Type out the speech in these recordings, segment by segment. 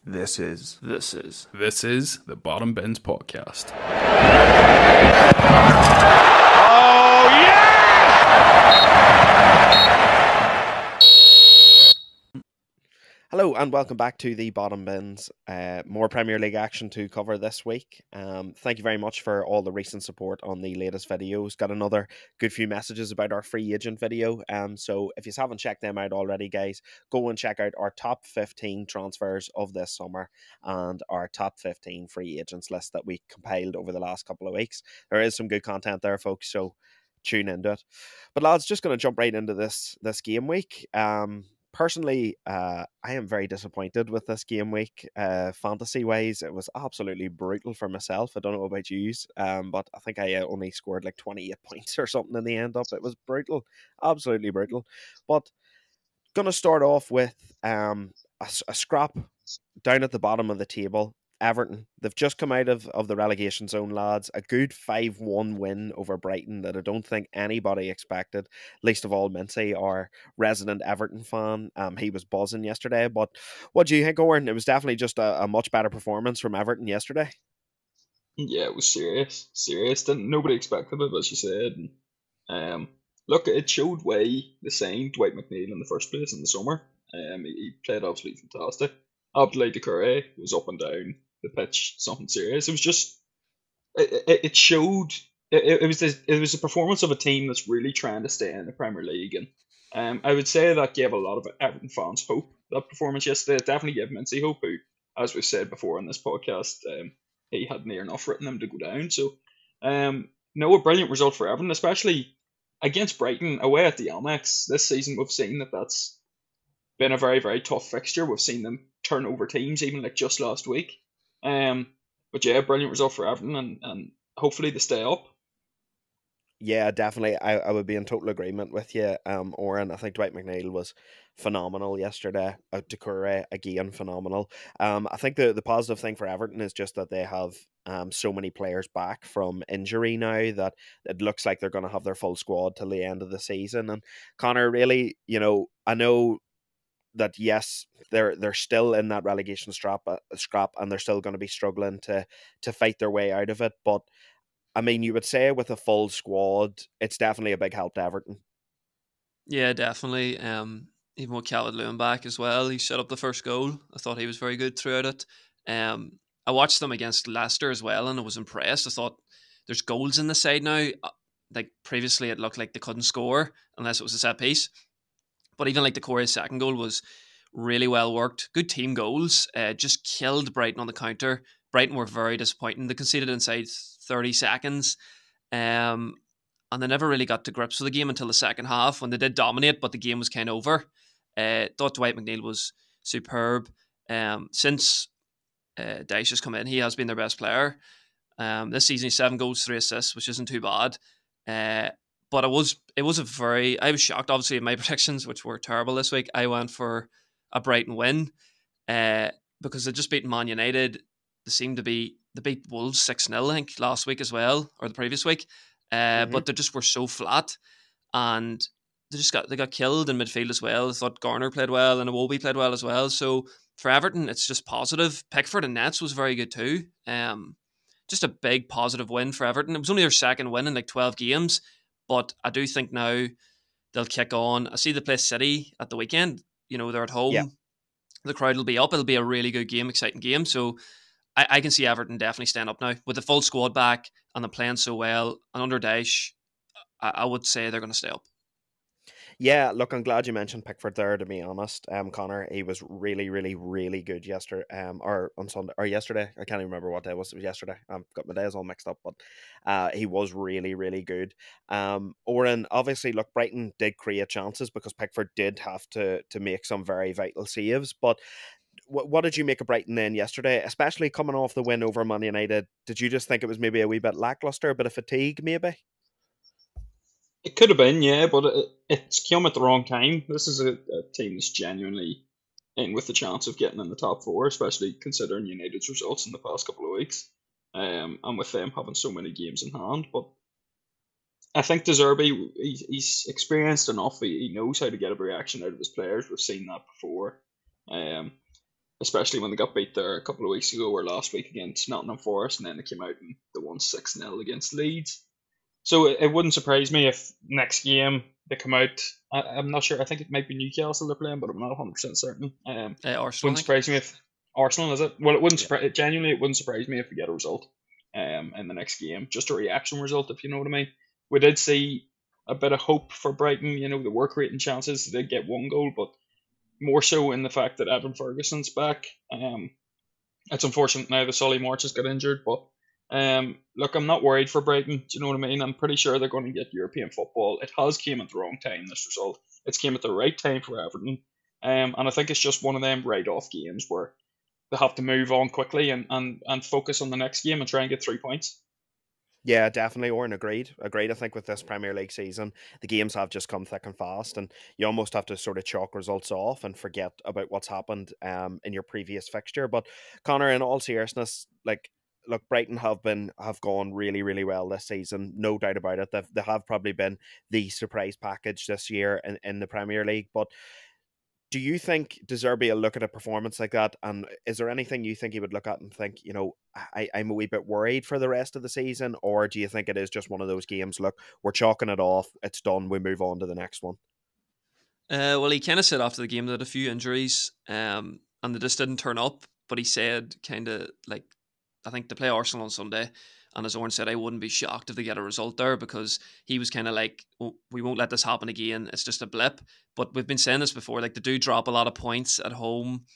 This is the Bottom Bins Podcast. Oh, yeah! Hello and welcome back to the Bottom Bins. More Premier League action to cover this week. Thank you very much for all the recent support on the latest videos. Got another good few messages about our free agent video. So if you haven't checked them out already, guys, go and check out our top 15 transfers of this summer and our top 15 free agents list that we compiled over the last couple of weeks. There is some good content there, folks, so tune into it. But lads, just going to jump right into this game week. Personally, I am very disappointed with this game week. Fantasy-wise, it was absolutely brutal for myself. I don't know about yous, but I think I only scored like 28 points or something in the end up. It was brutal, absolutely brutal. But going to start off with a scrap down at the bottom of the table. Everton, they've just come out of the relegation zone, lads. A good 5-1 win over Brighton that I don't think anybody expected, least of all Mincy, our resident Everton fan. He was buzzing yesterday. But what do you think, Owen? It was definitely just a much better performance from Everton yesterday. Yeah, it was serious. Didn't nobody expected it, as you said. Look, it showed why they signed Dwight McNeil in the first place in the summer. He played absolutely fantastic. Abdoulaye Doucouré was up and down the pitch, something serious. It was just, it showed. It was a performance of a team that's really trying to stay in the Premier League, and I would say that gave a lot of Everton fans hope. That performance yesterday definitely gave Mincy hope, who, as we've said before in this podcast, he had near enough written him to go down. So, no, a brilliant result for Everton, especially against Brighton away at the Amex. This season, we've seen that's been a very, very tough fixture. We've seen them turn over teams, even like just last week. But yeah, brilliant result for Everton, and hopefully they stay up. Yeah, definitely. I would be in total agreement with you, Oren. I think Dwight McNeil was phenomenal yesterday. Doucouré, again, phenomenal. I think the positive thing for Everton is just that they have so many players back from injury now that it looks like they're going to have their full squad till the end of the season. And Connor, really, I know that yes, they're still in that relegation scrap, and they're still going to be struggling to fight their way out of it. But I mean, you would say with a full squad, it's definitely a big help to Everton. Yeah, definitely. Even with Calvert-Lewin back as well, he set up the first goal. I thought he was very good throughout it. I watched them against Leicester as well, and I was impressed. I thought there's goals in the side now. Like previously, it looked like they couldn't score unless it was a set piece. But even like the Corey's second goal was really well worked. Good team goals. Just killed Brighton on the counter. Brighton were very disappointing. They conceded inside 30 seconds. And they never really got to grips with the game until the second half when they did dominate, but the game was kind of over. Thought Dwight McNeil was superb. Since Dyche has come in, he has been their best player. This season, he's 7 goals, 3 assists, which isn't too bad. But I was shocked, obviously, in my predictions, which were terrible this week. I went for a Brighton win because they just beaten Man United. They beat Wolves 6-0, I think, last week as well, or the previous week. But they just were so flat, and they got killed in midfield as well. I thought Garner played well and Iwobi played well as well. So for Everton, it's just positive. Pickford and Nets was very good too. Just a big positive win for Everton. It was only their second win in like 12 games, but I do think now they'll kick on. I see they play City at the weekend. They're at home. Yeah. The crowd will be up. It'll be a really good game, exciting game. So I can see Everton definitely stand up now with the full squad back and them playing so well. And under Dyche, I would say they're going to stay up. Yeah, look, I'm glad you mentioned Pickford there, to be honest. Connor, he was really, really, really good yesterday, or on Sunday, or yesterday. I can't even remember what day it was. It was yesterday. I've got my days all mixed up, but he was really, really good. Oren, obviously, look, Brighton did create chances because Pickford did have to make some very vital saves, but what did you make of Brighton then yesterday, especially coming off the win over Man United? Did you just think it was maybe a wee bit lackluster, a bit of fatigue maybe? It could have been, yeah, but it's come at the wrong time. This is a team that's genuinely in with the chance of getting in the top 4, especially considering United's results in the past couple of weeks, and with them having so many games in hand. But I think De Zerbi, he's experienced enough. He knows how to get a reaction out of his players. We've seen that before. especially when they got beat there a couple of weeks ago or last week against Nottingham Forest, and then they came out and they won 6-0 against Leeds. So it wouldn't surprise me if next game they come out. I'm not sure. I think it might be Newcastle they're playing, but I'm not 100% certain. Arsenal, Wouldn't I think. surprise me if Arsenal is it. Well, it wouldn't Yeah. surprise. Genuinely, it wouldn't surprise me if we get a result. In the next game, just a reaction result, if you know what I mean. We did see a bit of hope for Brighton. You know, they were creating chances. They did get one goal, but more so in the fact that Evan Ferguson's back. It's unfortunate now that Solly March has got injured, but look, I'm not worried for Brighton. Do you know what I mean? I'm pretty sure they're going to get European football. It has came at the wrong time, this result. It's came at the right time for Everton. And I think it's just one of them write-off games where they have to move on quickly and focus on the next game and try and get 3 points. Yeah, definitely, Oren, agreed. Agreed. I think with this Premier League season, the games have just come thick and fast, and you almost have to sort of chalk results off and forget about what's happened in your previous fixture. But Connor, in all seriousness, like, look, Brighton have gone really, really well this season, no doubt about it. They have probably been the surprise package this year in the Premier League. But do you think De Zerbi will look at a performance like that, and is there anything you think he would look at and think, I'm a wee bit worried for the rest of the season, or do you think it is just one of those games? Look, we're chalking it off, it's done, we move on to the next one. Well, he kind of said after the game that had a few injuries, and they just didn't turn up. But he said kind of like, I think they play Arsenal on Sunday, and as Owen said, I wouldn't be shocked if they get a result there, because he was kind of like, oh, we won't let this happen again. It's just a blip. But we've been saying this before, like they do drop a lot of points at home.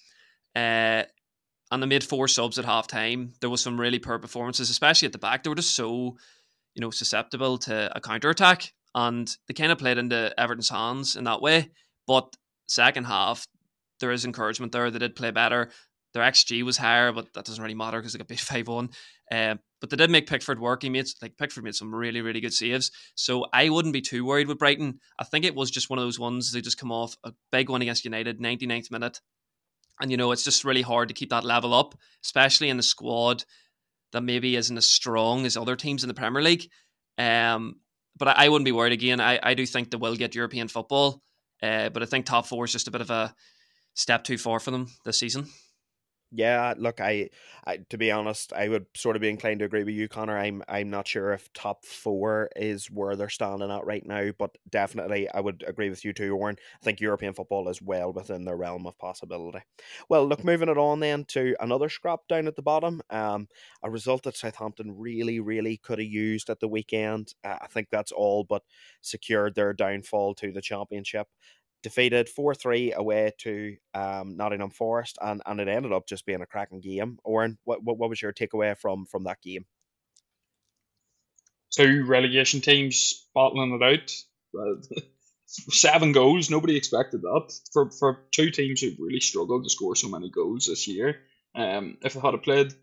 Uh, and they made 4 subs at half time. There was some really poor performances, especially at the back. They were just so, susceptible to a counter attack, and they kind of played into Everton's hands in that way. But second half, there is encouragement there. They did play better. Their XG was higher, but that doesn't really matter because they got beat 5-1. But they did make Pickford work. Pickford made some really, really good saves. So I wouldn't be too worried with Brighton. I think it was just one of those ones, they just come off a big one against United, 99th minute. And, it's just really hard to keep that level up, especially in the squad that maybe isn't as strong as other teams in the Premier League. But I wouldn't be worried again. I do think they will get European football, but I think top 4 is just a bit of a step too far for them this season. Yeah, look, I to be honest, I would sort of be inclined to agree with you, Connor. I'm not sure if top 4 is where they're standing at right now, but definitely I would agree with you too, Warren. I think European football is well within their realm of possibility. Well, look, moving it on then to another scrap down at the bottom. A result that Southampton really, really could have used at the weekend. I think that's all but secured their downfall to the Championship. Defeated 4-3 away to Nottingham Forest, and it ended up just being a cracking game. Oren, what was your takeaway from that game? 2 relegation teams battling it out. 7 goals, nobody expected that. For 2 teams who really struggled to score so many goals this year. If they had played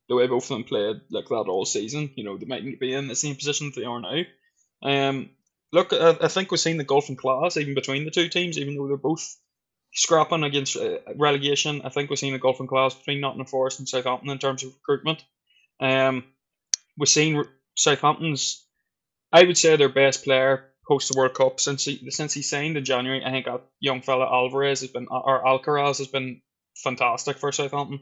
the way both of them played like that all season, they mightn't be in the same position that they are now. Look, I think we've seen the gulf in class even between the 2 teams, even though they're both scrapping against relegation. I think we've seen a gulf in class between Nottingham Forest and Southampton in terms of recruitment. We've seen Southampton's, I would say, their best player post the World Cup since he signed in January. I think that young fella Alcaraz has been fantastic for Southampton.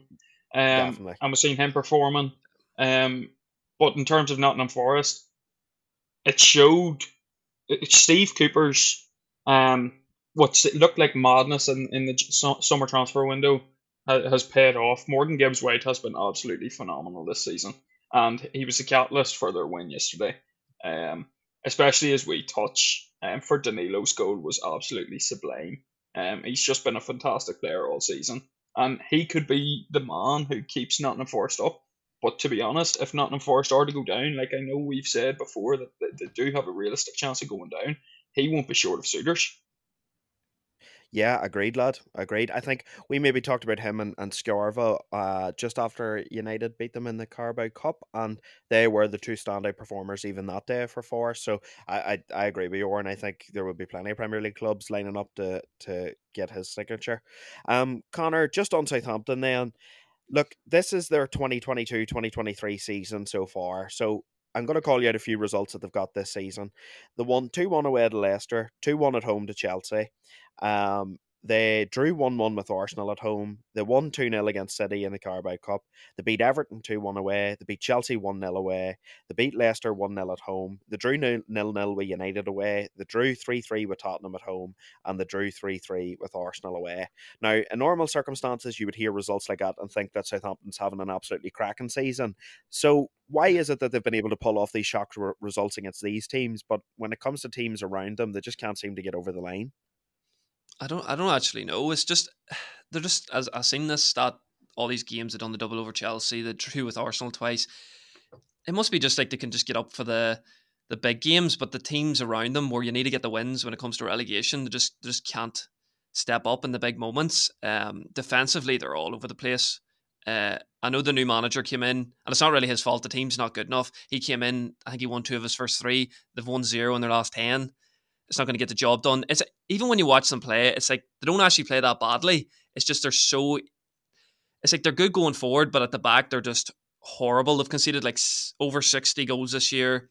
Definitely. And we've seen him performing. But in terms of Nottingham Forest, it showed Steve Cooper's what looked like madness in the summer transfer window has paid off. Morgan Gibbs-White has been absolutely phenomenal this season, and he was the catalyst for their win yesterday. Especially as we touch, for Danilo's goal was absolutely sublime. He's just been a fantastic player all season, and he could be the man who keeps Nottingham Forest up. But to be honest, if Nottingham Forest are to go down, like I know we've said before that they do have a realistic chance of going down, he won't be short of suitors. Yeah, agreed, lad. Agreed. I think we maybe talked about him and Scarva just after United beat them in the Carabao Cup, and they were the 2 standout performers even that day for Forest. So I agree with you, and I think there will be plenty of Premier League clubs lining up to get his signature. Connor, just on Southampton then. Look, this is their 2022-2023 season so far. So I'm going to call you out a few results that they've got this season. The 2-1 away to Leicester, 2-1 at home to Chelsea. They drew 1-1 with Arsenal at home. They won 2-0 against City in the Carabao Cup. They beat Everton 2-1 away. They beat Chelsea 1-0 away. They beat Leicester 1-0 at home. They drew 0-0 with United away. They drew 3-3 with Tottenham at home. And they drew 3-3 with Arsenal away. Now, in normal circumstances, you would hear results like that and think that Southampton's having an absolutely cracking season. So why is it that they've been able to pull off these shock results against these teams, but when it comes to teams around them, they just can't seem to get over the line? I don't actually know. It's just they're just, as I've seen this stat, all these games they done the double over Chelsea, they drew with Arsenal twice. It must be just like they can just get up for the big games, but the teams around them where you need to get the wins when it comes to relegation, they just can't step up in the big moments. Defensively, they're all over the place. I know the new manager came in, and it's not really his fault. The team's not good enough. He came in, I think he won 2 of his first 3. They've won 0 in their last 10. It's not going to get the job done. It's even when you watch them play, it's like they don't actually play that badly. It's just it's like they're good going forward, but at the back they're just horrible. They've conceded like over 60 goals this year.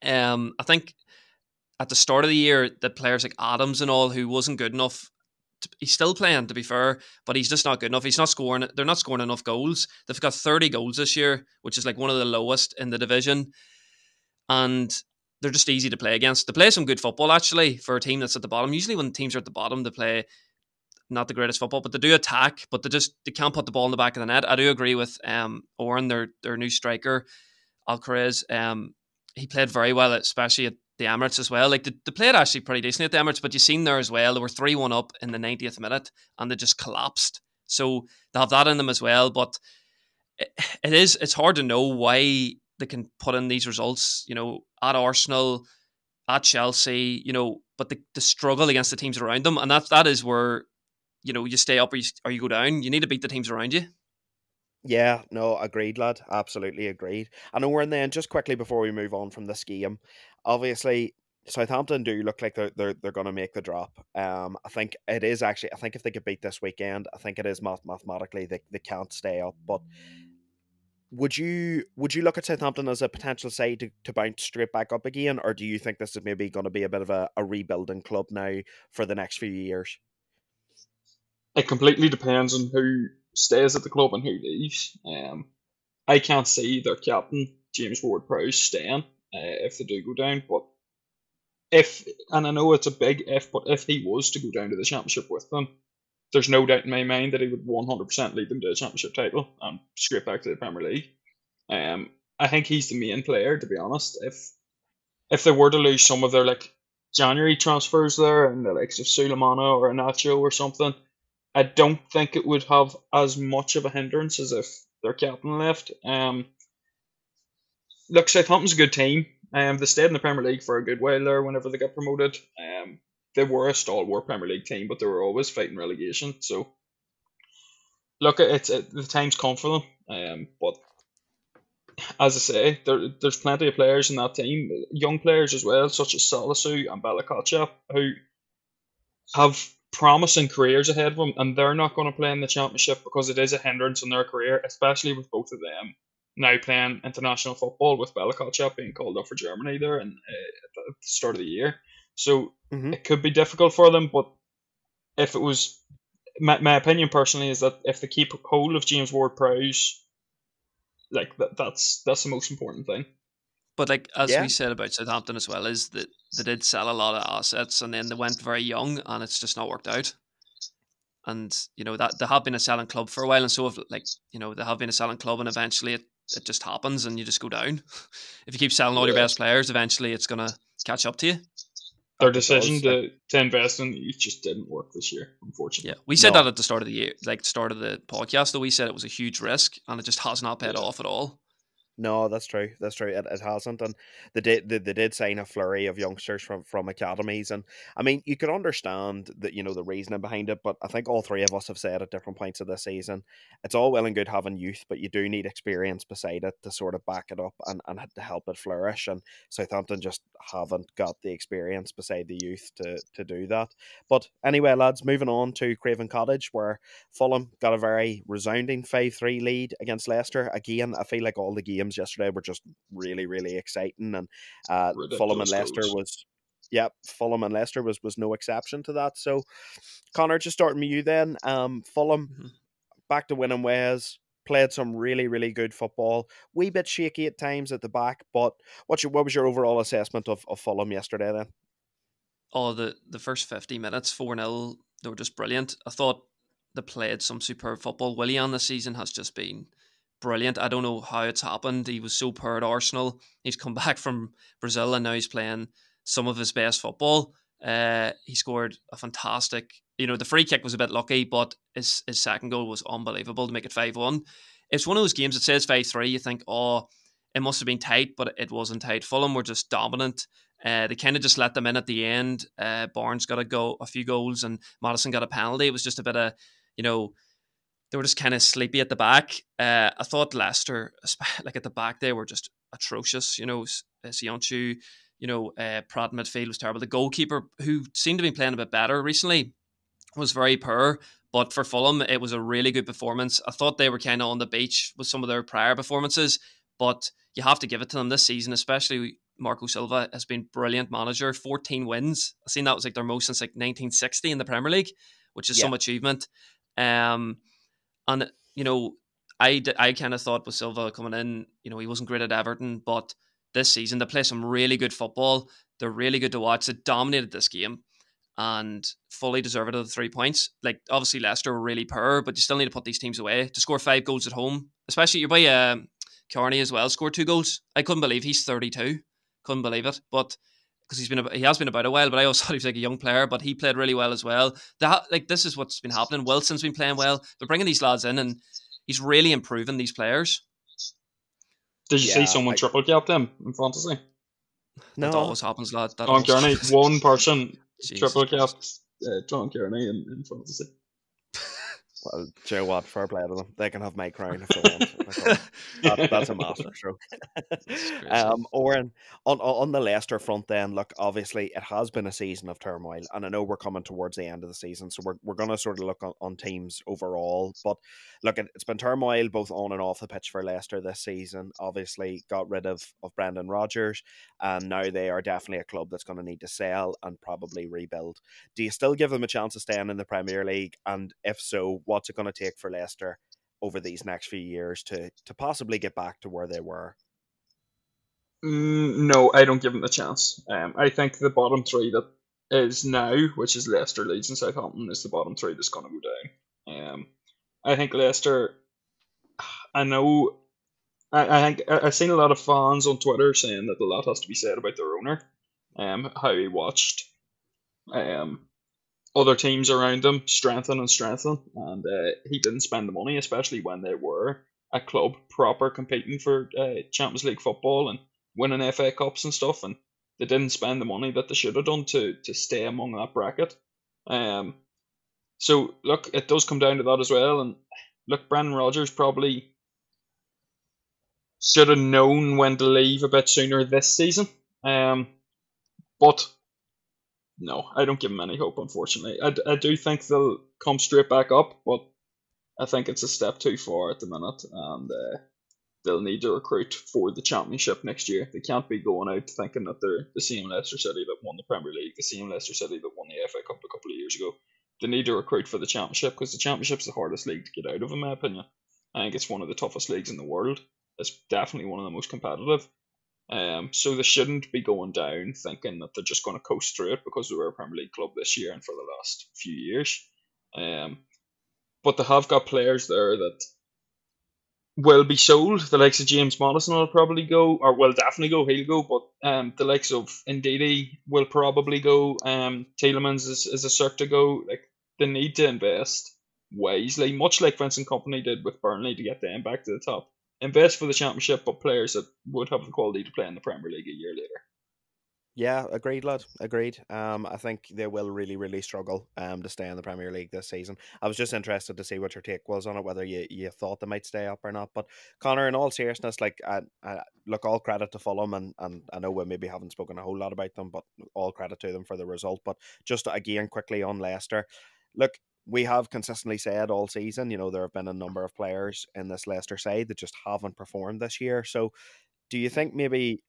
I think at the start of the year, the players like Adams and all, who wasn't good enough, he's still playing, to be fair, but he's just not good enough. He's not scoring. They're not scoring enough goals. They've got 30 goals this year, which is like one of the lowest in the division. And they're just easy to play against. They play some good football, actually, for a team that's at the bottom. Usually when teams are at the bottom, they play not the greatest football, but they do attack, but they can't put the ball in the back of the net. I do agree with Oren, their new striker, Alcaraz. He played very well, especially at the Emirates as well. Like they played actually pretty decently at the Emirates, but you've seen there as well, they were 3-1 up in the 90th minute and they just collapsed. So they have that in them as well, but it's hard to know why they can put in these results, at Arsenal, at Chelsea, but the struggle against the teams around them. And that is where, you stay up or you go down. You need to beat the teams around you. Yeah, no, agreed, lad. Absolutely agreed. And we're in then, just quickly before we move on from this game, obviously Southampton do look like they're going to make the drop. I think it is actually. I think if they could beat this weekend, I think it is mathematically they can't stay up. But would you look at Southampton as a potential side to bounce straight back up again, or do you think this is maybe going to be a bit of a rebuilding club now for the next few years? It completely depends on who stays at the club and who leaves. I can't see their captain, James Ward-Prowse, staying if they do go down. But and I know it's a big if, but if he was to go down to the Championship with them, there's no doubt in my mind that he would 100% lead them to a Championship title and straight back to the Premier League. I think he's the main player, to be honest. If they were to lose some of their January transfers there, and the likes of Sulemana or Inacho or something, I don't think it would have as much of a hindrance as if their captain left. Look, Southampton's a good team. They stayed in the Premier League for a good while there whenever they got promoted. They were a stalwart Premier League team, but they were always fighting relegation. So, look, the time's come for them. But as I say, there's plenty of players in that team, young players as well, such as Salisu and Balakotcha, who have promising careers ahead of them, and they're not going to play in the Championship because it is a hindrance in their career, especially with both of them now playing international football, with Balakotcha being called up for Germany there at the start of the year. So it could be difficult for them, but if it was, my opinion personally is that if they keep hold of James Ward-Prowse, that's the most important thing. But as we said about Southampton as well, is that they did sell a lot of assets and then they went very young and it's just not worked out. And that they have been a selling club for a while, and so they have been a selling club, and eventually it just happens and you just go down. If you keep selling all your best players, eventually it's gonna catch up to you. Their decision to invest in youth just didn't work this year, unfortunately. Yeah, we said that at the start of the year, start of the podcast, though. We said it was a huge risk and it just has not paid off at all. No, that's true. That's true. It hasn't, and they did sign a flurry of youngsters from academies, and I mean you could understand that the reasoning behind it, but I think all three of us have said at different points of this season, it's all well and good having youth, but you do need experience beside it to sort of back it up and to help it flourish. And Southampton just haven't got the experience beside the youth to do that. But anyway, lads, moving on to Craven Cottage, where Fulham got a very resounding 5-3 lead against Leicester. Again, I feel like all the games yesterday were just really, really exciting, and Fulham and Leicester Fulham and Leicester was no exception to that. So, Connor, just starting with you then. Fulham Mhm. back to winning ways. Played some really, really good football. Wee bit shaky at times at the back, but what was your overall assessment of Fulham yesterday then? Oh, the first 50 minutes, 4-0, they were just brilliant. I thought they played some superb football. Willian this season has just been brilliant. I don't know how it's happened. He was so poor at Arsenal. He's come back from Brazil and now he's playing some of his best football. He scored a fantastic, the free kick was a bit lucky, but his second goal was unbelievable to make it 5-1. It's one of those games that says 5-3. You think, oh, it must have been tight, but it wasn't tight. Fulham were just dominant. They kind of just let them in at the end. Barnes got a few goals, and Madison got a penalty. It was just a bit of, they were just kind of sleepy at the back. I thought Leicester, like at the back, they were just atrocious. Sionchu, Pratt midfield was terrible. The goalkeeper, who seemed to be playing a bit better recently, was very poor. But for Fulham, it was a really good performance. I thought they were kind of on the beach with some of their prior performances, but you have to give it to them this season, especially Marco Silva has been brilliant manager. 14 wins. I seen that was like their most since like 1960 in the Premier League, which is some achievement. And I kind of thought with Silva coming in, he wasn't great at Everton, but this season they play some really good football. They're really good to watch. They dominated this game and fully deserved of the 3 points. Like, obviously Leicester were really poor, but you still need to put these teams away. To score 5 goals at home, especially your boy Carney as well scored 2 goals. I couldn't believe he's 32. Couldn't believe it, but because he has been about a while, but I always thought he was like a young player, but he played really well as well. This is what's been happening. Wilson's been playing well. They're bringing these lads in, and he's really improving these players. Did you see someone triple cap them in fantasy? That No. always happens, lad. That John always Kearney, happens. one person Jesus triple Christ. capped John Kearney in fantasy. Well, do you know what? Fair play to them. They can have my crown if they want. That's a masterstroke. Oren, on the Leicester front then, look, obviously it has been a season of turmoil, and I know we're coming towards the end of the season, so we're going to sort of look on teams overall, but look, it's been turmoil both on and off the pitch for Leicester this season. Obviously got rid of Brendan Rodgers, and now they are definitely a club that's going to need to sell and probably rebuild. Do you still give them a chance of staying in the Premier League? And if so, what's it going to take for Leicester over these next few years to possibly get back to where they were? No, I don't give them a chance. I think the bottom 3 that is now, which is Leicester, Leeds and Southampton, is the bottom 3 that's going to go down. I think Leicester, I know, I think I've seen a lot of fans on Twitter saying that a lot has to be said about their owner, how he watched other teams around him strengthen, and he didn't spend the money, especially when they were a club proper competing for Champions League football and winning FA Cups and stuff, and they didn't spend the money that they should have done to stay among that bracket. So look, it does come down to that as well, and look, Brendan Rodgers probably should have known when to leave a bit sooner this season. But no, I don't give them any hope, unfortunately. I do think they'll come straight back up, but I think it's a step too far at the minute, and they'll need to recruit for the Championship next year. They can't be going out thinking that they're the same Leicester City that won the Premier League, the same Leicester City that won the FA Cup a couple of years ago. They need to recruit for the Championship because the Championship's the hardest league to get out of, in my opinion. I think it's one of the toughest leagues in the world. It's definitely one of the most competitive. So they shouldn't be going down thinking that they're just going to coast through it because we were a Premier League club this year and for the last few years. But they have got players there that will be sold. The likes of James Madison will probably go, or will definitely go. He'll go, but the likes of Ndidi will probably go. Tielemans is a cert to go. Like, they need to invest wisely, much like Vincent Kompany did with Burnley to get them back to the top. Invest for the Championship, but players that would have the quality to play in the Premier League a year later. Yeah, agreed, lad. Agreed. I think they will really, really struggle to stay in the Premier League this season. I was just interested to see what your take was on it, whether you thought they might stay up or not. But Connor, in all seriousness, like, look, all credit to Fulham, and I know we maybe haven't spoken a whole lot about them, but all credit to them for the result. But just again, quickly on Leicester, look, we have consistently said all season, there have been a number of players in this Leicester side that just haven't performed this year. So do you think maybe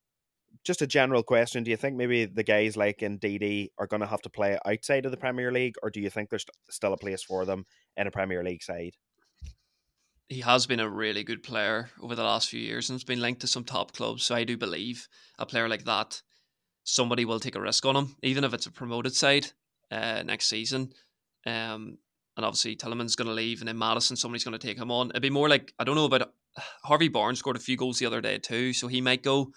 just a general question. Do you think maybe the guys like Ndidi are going to have to play outside of the Premier League, or do you think there's still a place for them in a Premier League side? He has been a really good player over the last few years and has been linked to some top clubs. So I do believe a player like that, somebody will take a risk on him, even if it's a promoted side next season. And obviously Tillman's going to leave, and then Madison, somebody's going to take him on. It'd be more like, I don't know about Harvey Barnes scored a few goals the other day too, so he might go.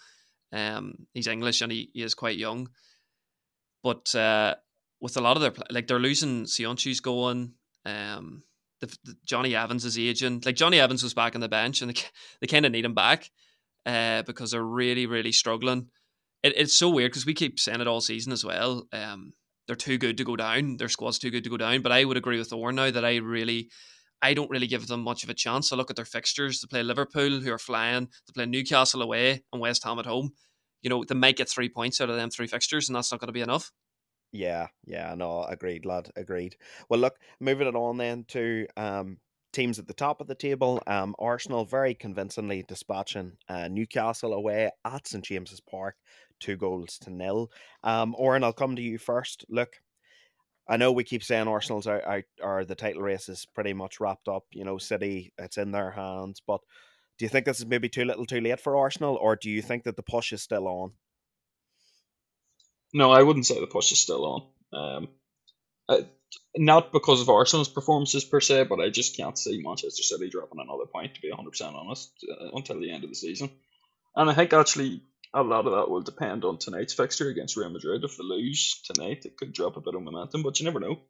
He's English and he is quite young, but with a lot of their like they're losing Sionchu's going. The Johnny Evans is aging. Like Johnny Evans was back on the bench, and they kind of need him back because they're really really struggling. It's so weird because we keep saying it all season as well. They're too good to go down. Their squad's too good to go down. But I would agree with Owen now that I don't really give them much of a chance. I look at their fixtures. They play Liverpool, who are flying. They play Newcastle away and West Ham at home. You know, they might get 3 points out of them 3 fixtures, and that's not going to be enough. Yeah, no, agreed, lad, agreed. Well, look, moving it on then to teams at the top of the table. Arsenal very convincingly dispatching Newcastle away at St James's Park, 2-0. Oren, I'll come to you first. Look, I know we keep saying Arsenal's are the title race is pretty much wrapped up. You know, City, it's in their hands. But do you think this is maybe too little too late for Arsenal, or do you think that the push is still on? No, I wouldn't say the push is still on. Uh, Not because of Arsenal's performances per se, but I just can't see Manchester City dropping another point, to be 100% honest, until the end of the season. And I think actually a lot of that will depend on tonight's fixture against Real Madrid. If they lose tonight, it could drop a bit of momentum, but you never know.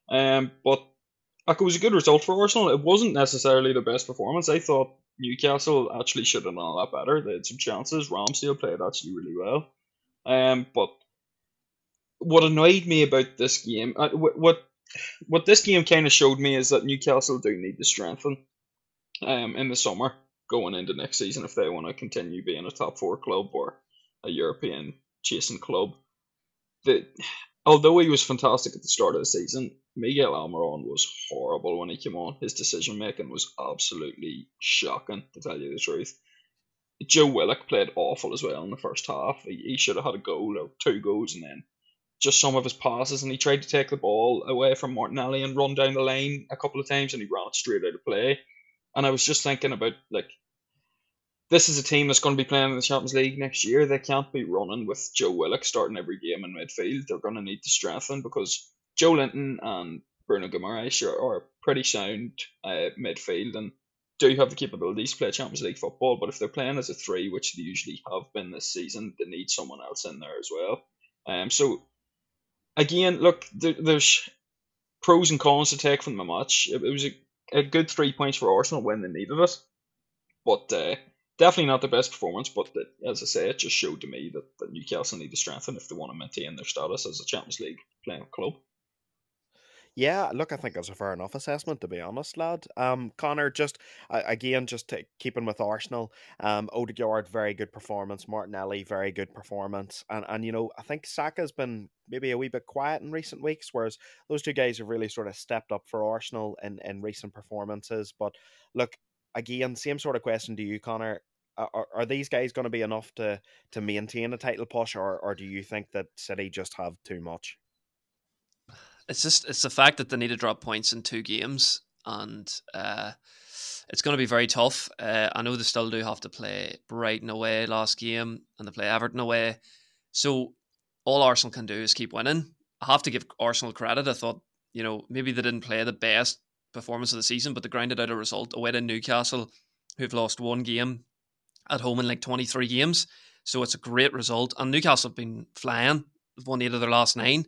But like, it was a good result for Arsenal. It wasn't necessarily the best performance. I thought Newcastle actually should have done a lot better. They had some chances. Ramsdale played actually really well. But what annoyed me about this game, what this game kind of showed me is that Newcastle do need to strengthen in the summer going into next season if they want to continue being a top four club or a European chasing club. Although he was fantastic at the start of the season, Miguel Almiron was horrible when he came on. His decision making was absolutely shocking, to tell you the truth. Joe Willock played awful as well in the first half. He should have had a goal or 2 goals, and then just some of his passes, and he tried to take the ball away from Martinelli and run down the line a couple of times, and he ran it straight out of play. And I was just thinking about, like, this is a team that's going to be playing in the Champions League next year. They can't be running with Joe Willock starting every game in midfield. They're going to need to strengthen because Joe Linton and Bruno Guimaraes are pretty sound midfield and do have the capabilities to play Champions League football. But if they're playing as a 3, which they usually have been this season, they need someone else in there as well. So again, look, there's pros and cons to take from the match. It was a good 3 points for Arsenal when they needed it, but definitely not the best performance. But as I say, it just showed to me that Newcastle need to strengthen if they want to maintain their status as a Champions League playing club. Yeah, look, I think that's a fair enough assessment, to be honest, lad. Connor, just again, keeping with Arsenal, Odegaard, very good performance. Martinelli, very good performance, and you know, I think Saka's been maybe a wee bit quiet in recent weeks, whereas those two guys have really sort of stepped up for Arsenal in recent performances. But look, again, same sort of question to you, Connor. Are these guys going to be enough to maintain a title push, or do you think that City just have too much? It's the fact that they need to drop points in 2 games, and it's going to be very tough. I know they still do have to play Brighton away last game, and they play Everton away. So all Arsenal can do is keep winning. I have to give Arsenal credit. I thought, you know, maybe they didn't play the best performance of the season, but they grinded out a result away to Newcastle, who've lost 1 game at home in like 23 games. So it's a great result. And Newcastle have been flying. They've won 8 of their last 9.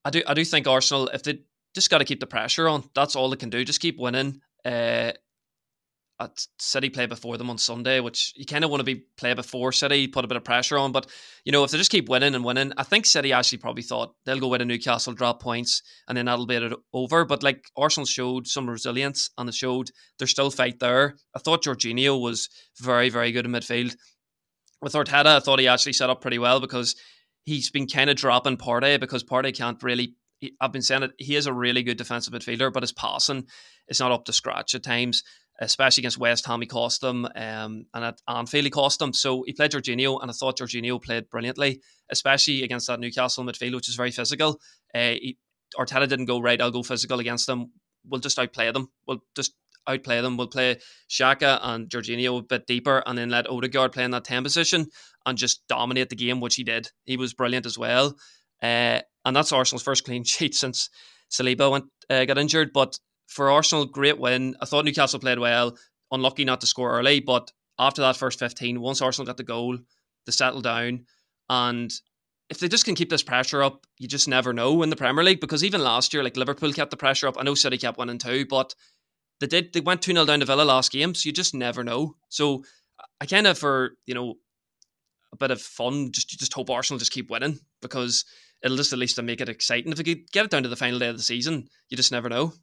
I do think Arsenal, if they just got to keep the pressure on, that's all they can do. Just keep winning. At City play before them on Sunday, which you kind of want to play before City, put a bit of pressure on. But, you know, if they just keep winning and winning, I think City actually probably thought they'll go into Newcastle, drop points, and then that'll be it over. But, like, Arsenal showed some resilience, and they showed there's still fight there. I thought Jorginho was very, very good in midfield. With Arteta, I thought he actually set up pretty well because he's been kind of dropping Partey because Partey can't really... I've been saying it, he is a really good defensive midfielder, but his passing is not up to scratch at times. especially against West Ham. He cost them, and at Anfield he cost them. So he played Jorginho, and I thought Jorginho played brilliantly, especially against that Newcastle midfield, which is very physical. Arteta didn't go, right, I'll go physical against them. We'll just outplay them. We'll play Xhaka and Jorginho a bit deeper, and then let Odegaard play in that 10 position and just dominate the game, which he did. He was brilliant as well. And that's Arsenal's first clean sheet since Saliba got injured. But for Arsenal, great win. I thought Newcastle played well. Unlucky not to score early, but after that first 15, once Arsenal got the goal, they settled down. And if they just can keep this pressure up, you just never know in the Premier League. Because even last year, like, Liverpool kept the pressure up. I know City kept winning too, but they went 2-0 down to Villa last game, so you just never know. So I kind of, for a bit of fun, just hope Arsenal just keep winning, because it'll just at least make it exciting. If we could get it down to the final day of the season, you just never know.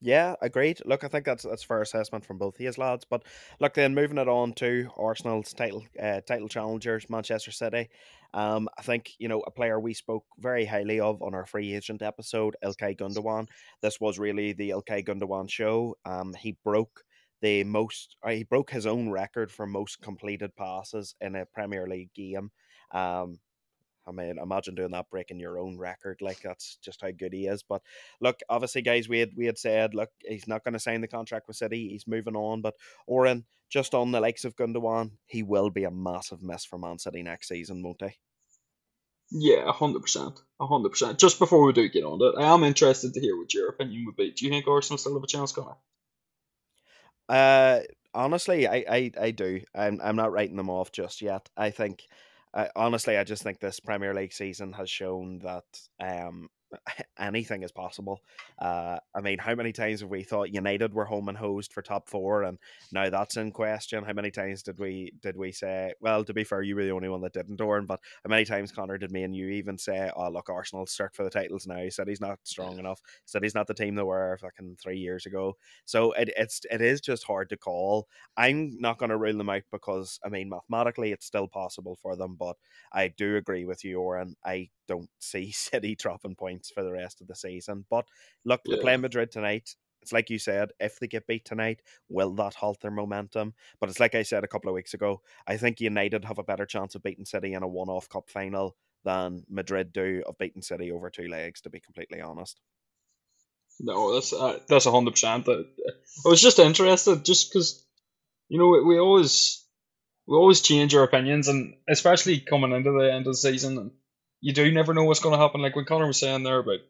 Yeah, agreed. Look, I think that's fair assessment from both of his lads. But look, then moving it on to Arsenal's title challengers, Manchester City. I think a player we spoke very highly of on our free agent episode, Ilkay Gundogan. This was really the Ilkay Gundogan show. He broke his own record for most completed passes in a Premier League game. I mean, imagine doing that, breaking your own record. Like, that's just how good he is. But look, obviously, guys, we had said, look, he's not going to sign the contract with City. He's moving on. But Oren, just on the likes of Gundogan, he will be a massive miss for Man City next season, won't he? Yeah, 100%. 100%. Just before we do get on to it, I am interested to hear what your opinion would be. Do you think Arsenal still have a chance, Connor? Honestly, I do. I'm not writing them off just yet. I think, honestly, I just think this Premier League season has shown that anything is possible. I mean, how many times have we thought United were home and hosed for top four, and now that's in question? How many times did we say? Well, to be fair, you were the only one that didn't, Oren. But how many times, Connor, did me and you even say, "Oh, look, Arsenal start for the titles now"? City's not strong enough. City's not the team they were fucking 3 years ago. So it is just hard to call. I'm not going to rule them out, because I mean, mathematically it's still possible for them, but I do agree with you, Oren. I don't see City dropping points for the rest of the season. But look, they play Yeah. Madrid tonight. It's like you said, if they get beat tonight, will that halt their momentum? But it's like I said a couple of weeks ago, I think United have a better chance of beating City in a one-off cup final than Madrid do of beating City over two legs, to be completely honest. No, that's 100%. I was just interested, just because we always change our opinions, and especially coming into the end of the season, and you do never know what's going to happen. Like when Connor was saying there about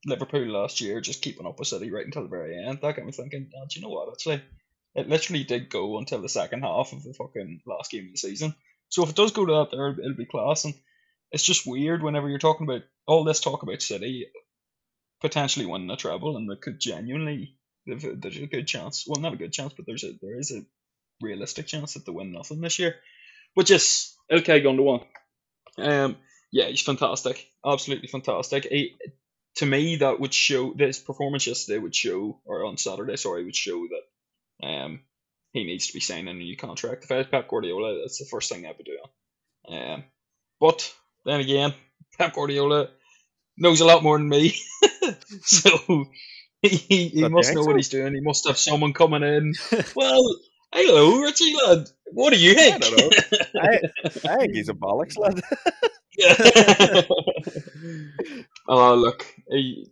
Liverpool last year just keeping up with City right until the very end, that got me thinking, oh, do you know what? Actually, it literally did go until the second half of the fucking last game of the season. So if it does go to that there, it'll be class. And it's just weird whenever you're talking about all this talk about City potentially winning a treble, and there's a good chance. Well, not a good chance, but there is a realistic chance that they win nothing this year. Which is Ilkay Gundogan. Yeah, he's fantastic, absolutely fantastic. To me, that would show, this performance yesterday would show, or on Saturday, sorry, would show that he needs to be signing a new contract. If I was Pep Guardiola, that's the first thing I'd be doing. But then again, Pep Guardiola knows a lot more than me, so he must know what he's doing. He must have someone coming in. Well, hello, Richie lad. What do you think? I don't know. I think he's a bollocks lad. Oh, look, he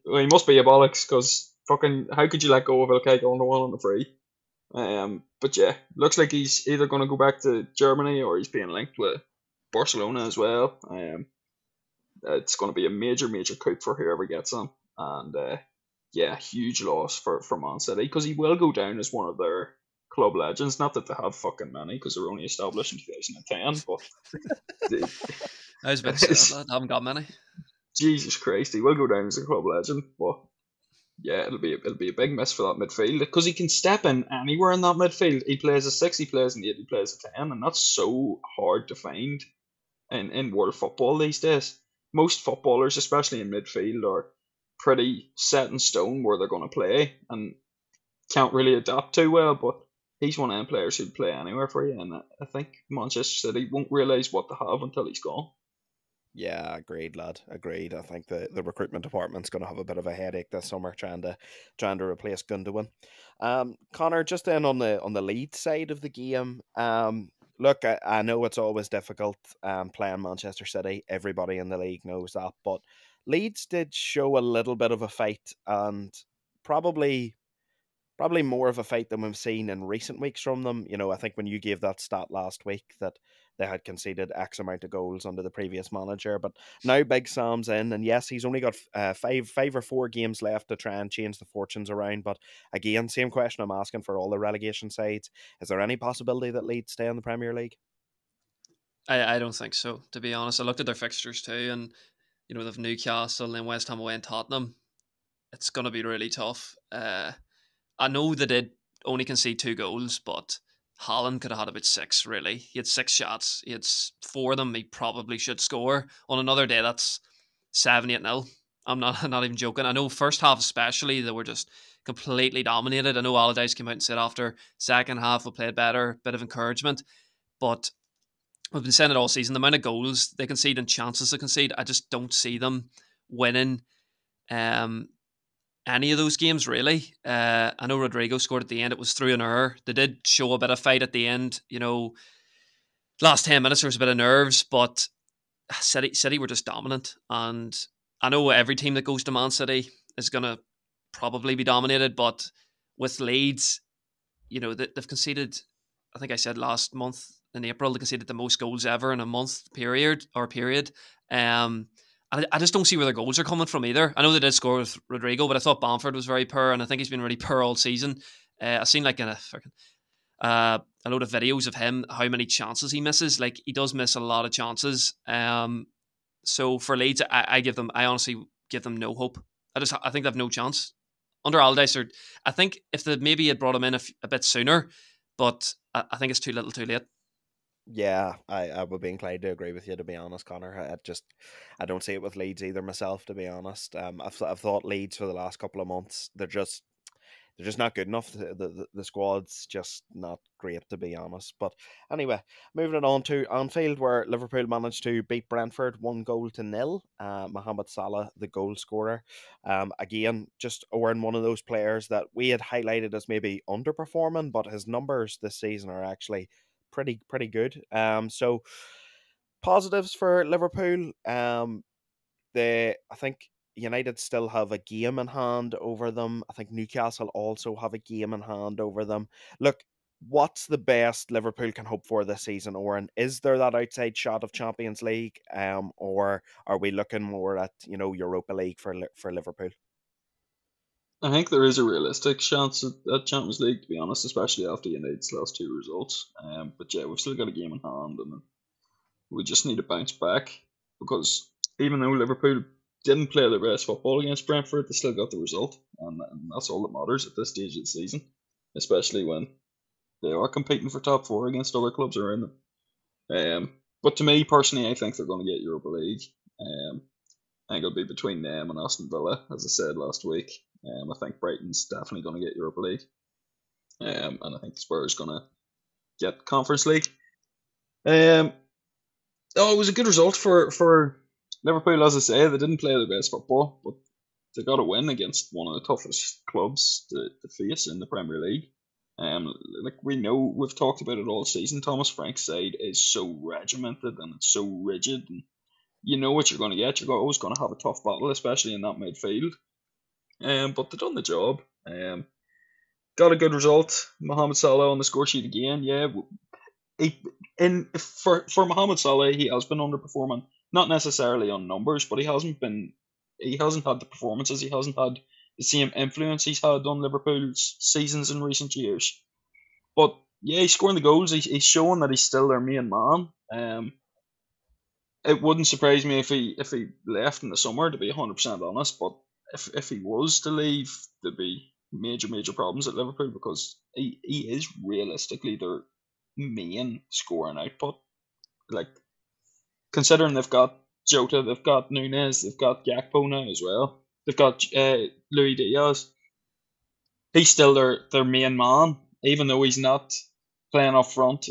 must be a bollocks, because fucking how could you let go of Ilkay Gundogan on the free? But yeah, looks like he's either going to go back to Germany or he's being linked with Barcelona as well. It's going to be a major coup for whoever gets him, and yeah, huge loss for Man City, because he will go down as one of their club legends. Not that they have fucking many, because they were only established in 2010, but I was about to say that. I haven't got many. Jesus Christ, he will go down as a club legend. But yeah, it'll be a big miss for that midfield, because he can step in anywhere in that midfield. He plays a 6, he plays an 8, he plays a 10, and that's so hard to find in world football these days. Most footballers, especially in midfield, are pretty set in stone where they're going to play and can't really adapt too well. But he's one of them players who'd play anywhere for you, and I think Manchester City won't realise what they have until he's gone. Yeah, agreed, lad. Agreed. I think the recruitment department's going to have a bit of a headache this summer trying to replace Gundogan. Connor, just then on the lead side of the game. Look, I know it's always difficult playing Manchester City. Everybody in the league knows that, but Leeds did show a little bit of a fight, and probably more of a fight than we've seen in recent weeks from them. You know, I think when you gave that stat last week that they had conceded X amount of goals under the previous manager, but now Big Sam's in, and yes, he's only got five or four games left to try and change the fortunes around. But again, same question I'm asking for all the relegation sides: is there any possibility that Leeds stay in the Premier League? I don't think so, to be honest. I looked at their fixtures too, and they've Newcastle and West Ham away and Tottenham. It's going to be really tough. I know they did only concede 2 goals, but Haaland could have had about 6, really. He had 6 shots. He had 4 of them he probably should score. On another day, that's 7-8-0. I'm not even joking. I know first half especially, they were just completely dominated. I know Allardyce came out and said after second half we played better, bit of encouragement. But we've been saying it all season, the amount of goals they concede and chances they concede, I just don't see them winning any of those games, really. I know Rodrigo scored at the end. It was through an error. They did show a bit of fight at the end. Last 10 minutes there was a bit of nerves, but City were just dominant. And I know every team that goes to Man City is going to probably be dominated, but with Leeds, they've conceded, I think I said last month in April, they conceded the most goals ever in a month period. I just don't see where their goals are coming from either. I know they did score with Rodrigo, but I thought Bamford was very poor, and I think he's been really poor all season. I've seen like a load of videos of him, how many chances he misses. Like, he does miss a lot of chances. So for Leeds, I honestly give them no hope. I think they have no chance under Allardyce. I think if they maybe had brought him in a bit sooner, but I think it's too little, too late. Yeah, I would be inclined to agree with you, to be honest, Connor. I don't see it with Leeds either myself, to be honest. I've thought Leeds for the last couple of months, they're just not good enough. The squad's just not great, to be honest. But anyway, moving it on to Anfield, where Liverpool managed to beat Brentford 1-0. Mohamed Salah, the goal scorer. Again, just wearing one of those players that we had highlighted as maybe underperforming, but his numbers this season are actually pretty good. So positives for Liverpool. I think United still have a game in hand over them. I think Newcastle also have a game in hand over them. Look, what's the best Liverpool can hope for this season, Oren? Is there that outside shot of Champions League, or are we looking more at Europa League for Liverpool? I think there is a realistic chance at Champions League, to be honest, especially after United's last 2 results. But yeah, we've still got a game in hand, and we just need to bounce back, because even though Liverpool didn't play their best football against Brentford, they still got the result, and that's all that matters at this stage of the season, especially when they are competing for top 4 against other clubs around them. But to me personally, I think they're going to get Europa League. I think it'll be between them and Aston Villa, as I said last week. I think Brighton's definitely going to get Europa League, and I think Spurs going to get Conference League. It was a good result for Liverpool, as I say. They didn't play their best football, but they got a win against one of the toughest clubs to face in the Premier League. Like we know, we've talked about it all season. Thomas Frank's side is so regimented and it's so rigid, and you know what you're going to get. You're always going to have a tough battle, especially in that midfield. But they've done the job. Got a good result. Mohamed Salah on the score sheet again. Yeah, for Mohamed Salah, he has been underperforming. Not necessarily on numbers, but he hasn't had the performances. He hasn't had the same influence he's had on Liverpool's seasons in recent years. But yeah, he's scoring the goals. He's showing that he's still their main man. It wouldn't surprise me if he left in the summer, to be 100% honest. But if he was to leave, there'd be major problems at Liverpool, because he is realistically their main scoring output. Like, considering they've got Jota, they've got Nunez, they've got Gakpo now as well. They've got Luis Diaz. He's still their main man, even though he's not playing up front.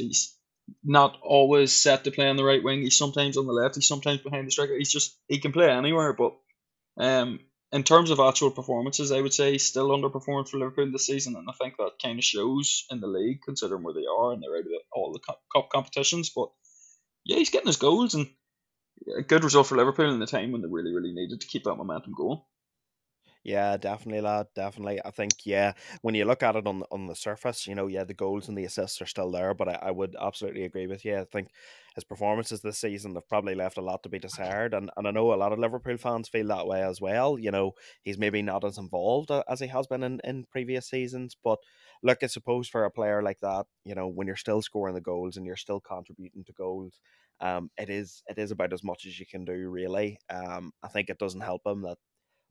not always set to play on the right wing. He's sometimes on the left. He's sometimes behind the striker. He can play anywhere. But in terms of actual performances, I would say he's still underperformed for Liverpool this season, and I think that kind of shows in the league, considering where they are and they're out of all the cup competitions. But yeah, he's getting his goals, and a good result for Liverpool in the time when they really, really needed to keep that momentum going. Yeah, definitely, lad. Definitely. I think, yeah, when you look at it on the surface, yeah, the goals and the assists are still there, but I would absolutely agree with you. I think his performances this season have probably left a lot to be desired, and I know a lot of Liverpool fans feel that way as well. He's maybe not as involved as he has been in previous seasons, but look, I suppose for a player like that, when you're still scoring the goals and you're still contributing to goals, it is about as much as you can do, really. I think it doesn't help him that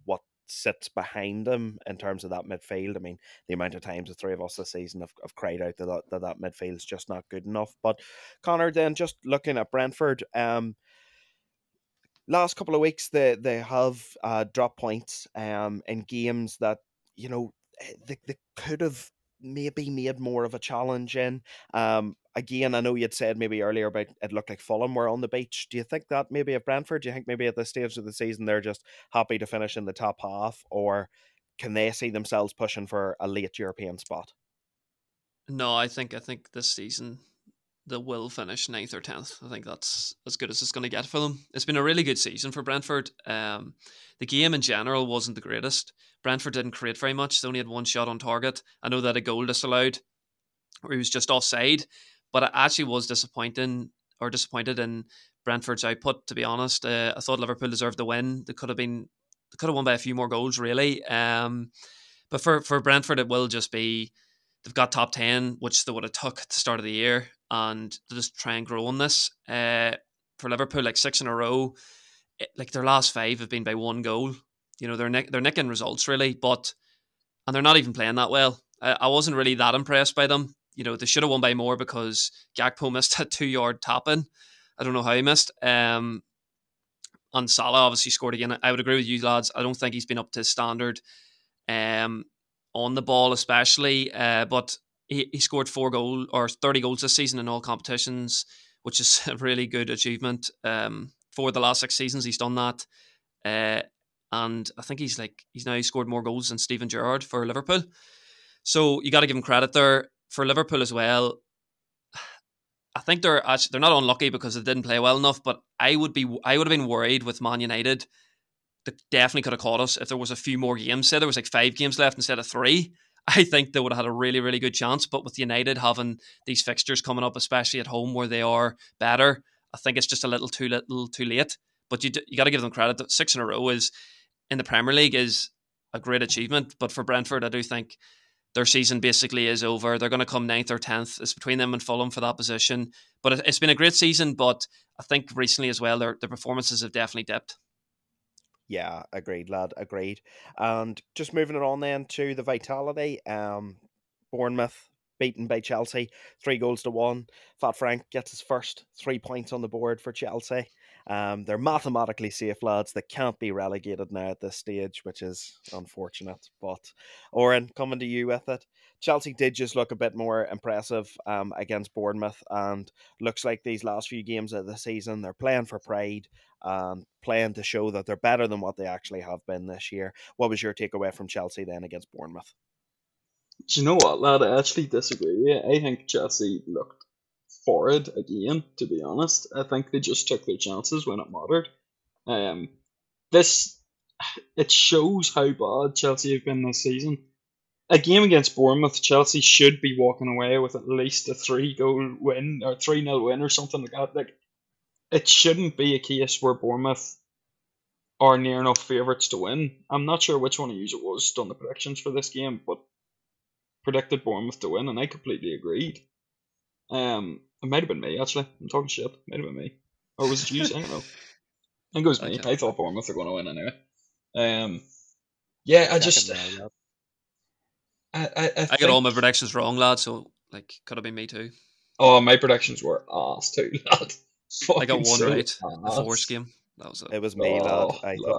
what sits behind him in terms of that midfield. I mean, the amount of times the three of us this season have cried out that midfield's just not good enough. But Connor, then just looking at Brentford, last couple of weeks they have dropped points in games that they could have maybe made more of a challenge in. Again, I know you'd said maybe earlier about it looked like Fulham were on the beach. Do you think that maybe at Brentford? Do you think maybe at this stage of the season they're just happy to finish in the top half, or can they see themselves pushing for a late European spot? No, I think this season they will finish 9th or 10th. I think that's as good as it's going to get for them. It's been a really good season for Brentford. The game in general wasn't the greatest. Brentford didn't create very much. They only had one shot on target. I know that a goal disallowed where he was just offside, but I actually was disappointed in Brentford's output, to be honest. I thought Liverpool deserved the win. They could have won by a few more goals, really. But for Brentford, it will just be they've got top 10, which they would have took at the start of the year, and they just try and grow on this. For Liverpool, like 6 in a row, like their last 5 have been by 1 goal. They're nicking results, really, and they're not even playing that well. I wasn't really that impressed by them. They should have won by more because Gakpo missed a 2-yard tap in. I don't know how he missed. And Salah obviously scored again. I would agree with you, lads. I don't think he's been up to standard on the ball, especially. But he scored 30 goals this season in all competitions, which is a really good achievement. For the last 6 seasons, he's done that. And I think he's now scored more goals than Steven Gerrard for Liverpool. So you got to give him credit there. For Liverpool as well, I think they're not unlucky because they didn't play well enough. But I would have been worried with Man United. They definitely could have caught us if there was a few more games. Say there was like 5 games left instead of 3. I think they would have had a really, really good chance. But with United having these fixtures coming up, especially at home where they are better, I think it's just a little too late. But you got to give them credit. 6 in a row in the Premier League is a great achievement. But for Brentford, I do think their season basically is over. They're going to come 9th or 10th. It's between them and Fulham for that position. But it's been a great season. But I think recently as well, their performances have definitely dipped. Yeah, agreed, lad. Agreed. And just moving it on then to the vitality. Bournemouth beaten by Chelsea, 3-1. Fat Frank gets his first 3 points on the board for Chelsea. They're mathematically safe, lads. They can't be relegated now at this stage, which is unfortunate. But Oren, coming to you with it. Chelsea did just look a bit more impressive against Bournemouth, and looks like these last few games of the season they're playing for pride and playing to show that they're better than what they actually have been this year. What was your takeaway from Chelsea then against Bournemouth? Do you know what, lad? I actually disagree with you. I think Chelsea looked horrid again, to be honest. I think they just took their chances when it mattered. Um, this it shows how bad Chelsea have been this season. A game against Bournemouth, Chelsea should be walking away with at least a 3-goal win or 3-0 win or something like that. Like, it shouldn't be a case where Bournemouth are near enough favourites to win. I'm not sure which one of you it was done the predictions for this game, but predicted Bournemouth to win, and I completely agreed. It might have been me, actually. I'm talking shit. It might have been me. Or was it you? I don't know. I think it was me. I thought Bournemouth were going to win anyway. Yeah, I just... I got all my predictions wrong, lad, so could have been me too. Oh, my predictions were ass too, lad. I got one right. The Forest game. That was it. It was me, lad.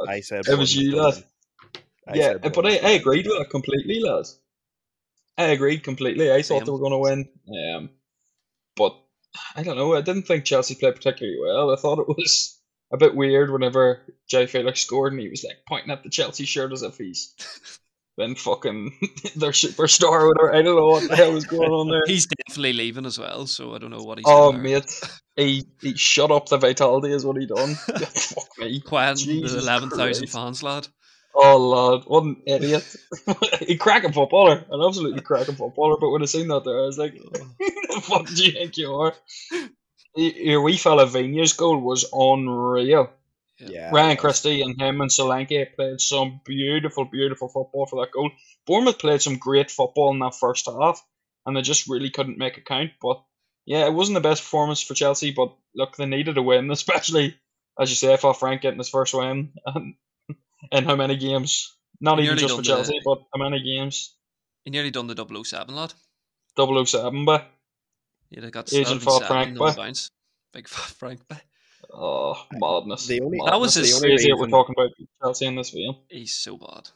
I said it was you, lad. Yeah, but I agreed with it completely, lad. I agreed completely. I thought they were going to win. But I don't know. I didn't think Chelsea played particularly well. I thought it was a bit weird whenever Jay Felix scored and he was like pointing at the Chelsea shirt as if he's been fucking their superstar or whatever. I don't know what the hell was going on there. He's definitely leaving as well, so I don't know what he's Oh, doing there. mate. He shut up the vitality is what he done. Fuck me. Quieting the Jesus 11,000 Christ. fans, lad. Oh, lad. What an idiot. He cracking footballer. An absolutely cracking footballer. But when I seen that there, I was like, who the fuck do you think you are? Your wee fella Vigna's goal was unreal. Yeah, Ryan it was. Christie and him and Solanke played some beautiful, beautiful football for that goal. Bournemouth played some great football in that first half, and they just really couldn't make it count. But yeah, it wasn't the best performance for Chelsea, but look, they needed a win, especially, as you say, I thought Frank getting his first win in how many games? Not He even nearly just for done Chelsea, but how many games? he nearly done the 007, lad. 007 by He'd have got that'd Agent have been for 7 Frank no by. bounce. Big fat Frank by. Oh, madness. The only That was Madness. the It's his. only crazy that we're reason talking about Chelsea in this vein. He's so bad.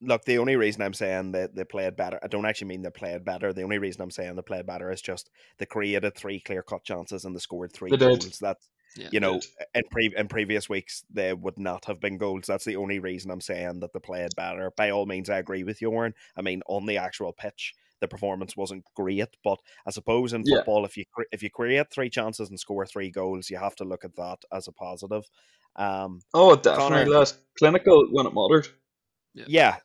Look, the only reason I'm saying that they played better, I don't actually mean they played better. The only reason I'm saying they played better is just they created 3 clear-cut chances and they scored 3 They did. goals. That's, Yeah. you know, Did. in previous weeks they would not have been goals. That's the only reason I'm saying that they played better. By all means, I agree with you, Warren. I mean, on the actual pitch, the performance wasn't great, but I suppose in Yeah. football, if you create 3 chances and score 3 goals, you have to look at that as a positive. Oh, Connor, definitely. That's clinical when it mattered. yeah.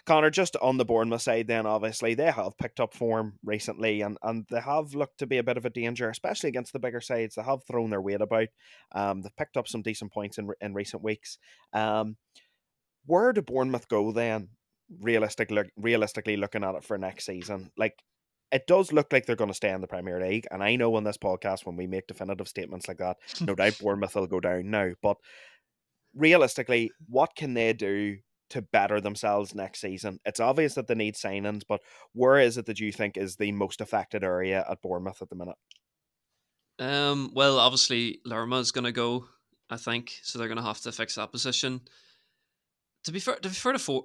Connor, just on the Bournemouth side, then obviously they have picked up form recently, and they have looked to be a bit of a danger, especially against the bigger sides. They have thrown their weight about. They've picked up some decent points in recent weeks. Where do Bournemouth go then? Realistically looking at it for next season, like it does look like they're going to stay in the Premier League. And I know on this podcast when we make definitive statements like that, no doubt Bournemouth will go down now. But realistically, what can they do to better themselves next season? It's obvious that they need signings, but where is it that you think is the most affected area at Bournemouth at the minute? Well, obviously Lerma is going to go, I think, so they're going to have to fix that position. To be fair to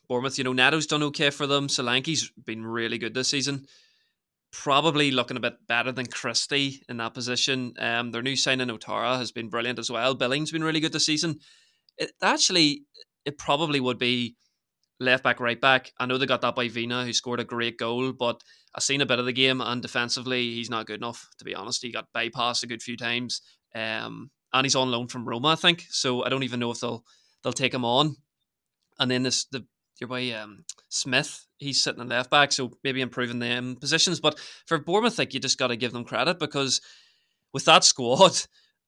Bournemouth, you know, Neto's done okay for them. Solanke's been really good this season. Probably looking a bit better than Christie in that position. Their new signing Otara has been brilliant as well. Billing's been really good this season. It probably would be left back, right back. I know they got that by Vina, who scored a great goal, but I've seen a bit of the game, and defensively, he's not good enough, to be honest. He got bypassed a good few times, and he's on loan from Roma, I think. So I don't even know if they'll take him on. And then your boy Smith, he's sitting in left back, so maybe improving them positions. But for Bournemouth, like, you just got to give them credit, because with that squad,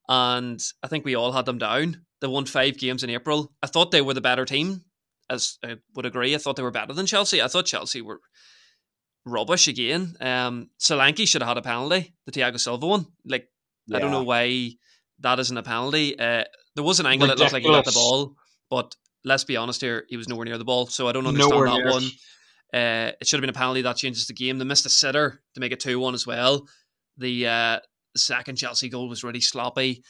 and I think we all had them down. They won 5 games in April. I thought they were the better team, as I would agree. I thought they were better than Chelsea. I thought Chelsea were rubbish again. Solanke should have had a penalty, the Thiago Silva one. Like, I don't know Yeah, why that isn't a penalty. There was an angle that looked like he got the Ridiculous. ball, but let's be honest here, he was nowhere near the ball, so I don't understand Nowhere that near it. one. It should have been a penalty. That changes the game. They missed a sitter to make it 2-1 as well. The second Chelsea goal was really sloppy.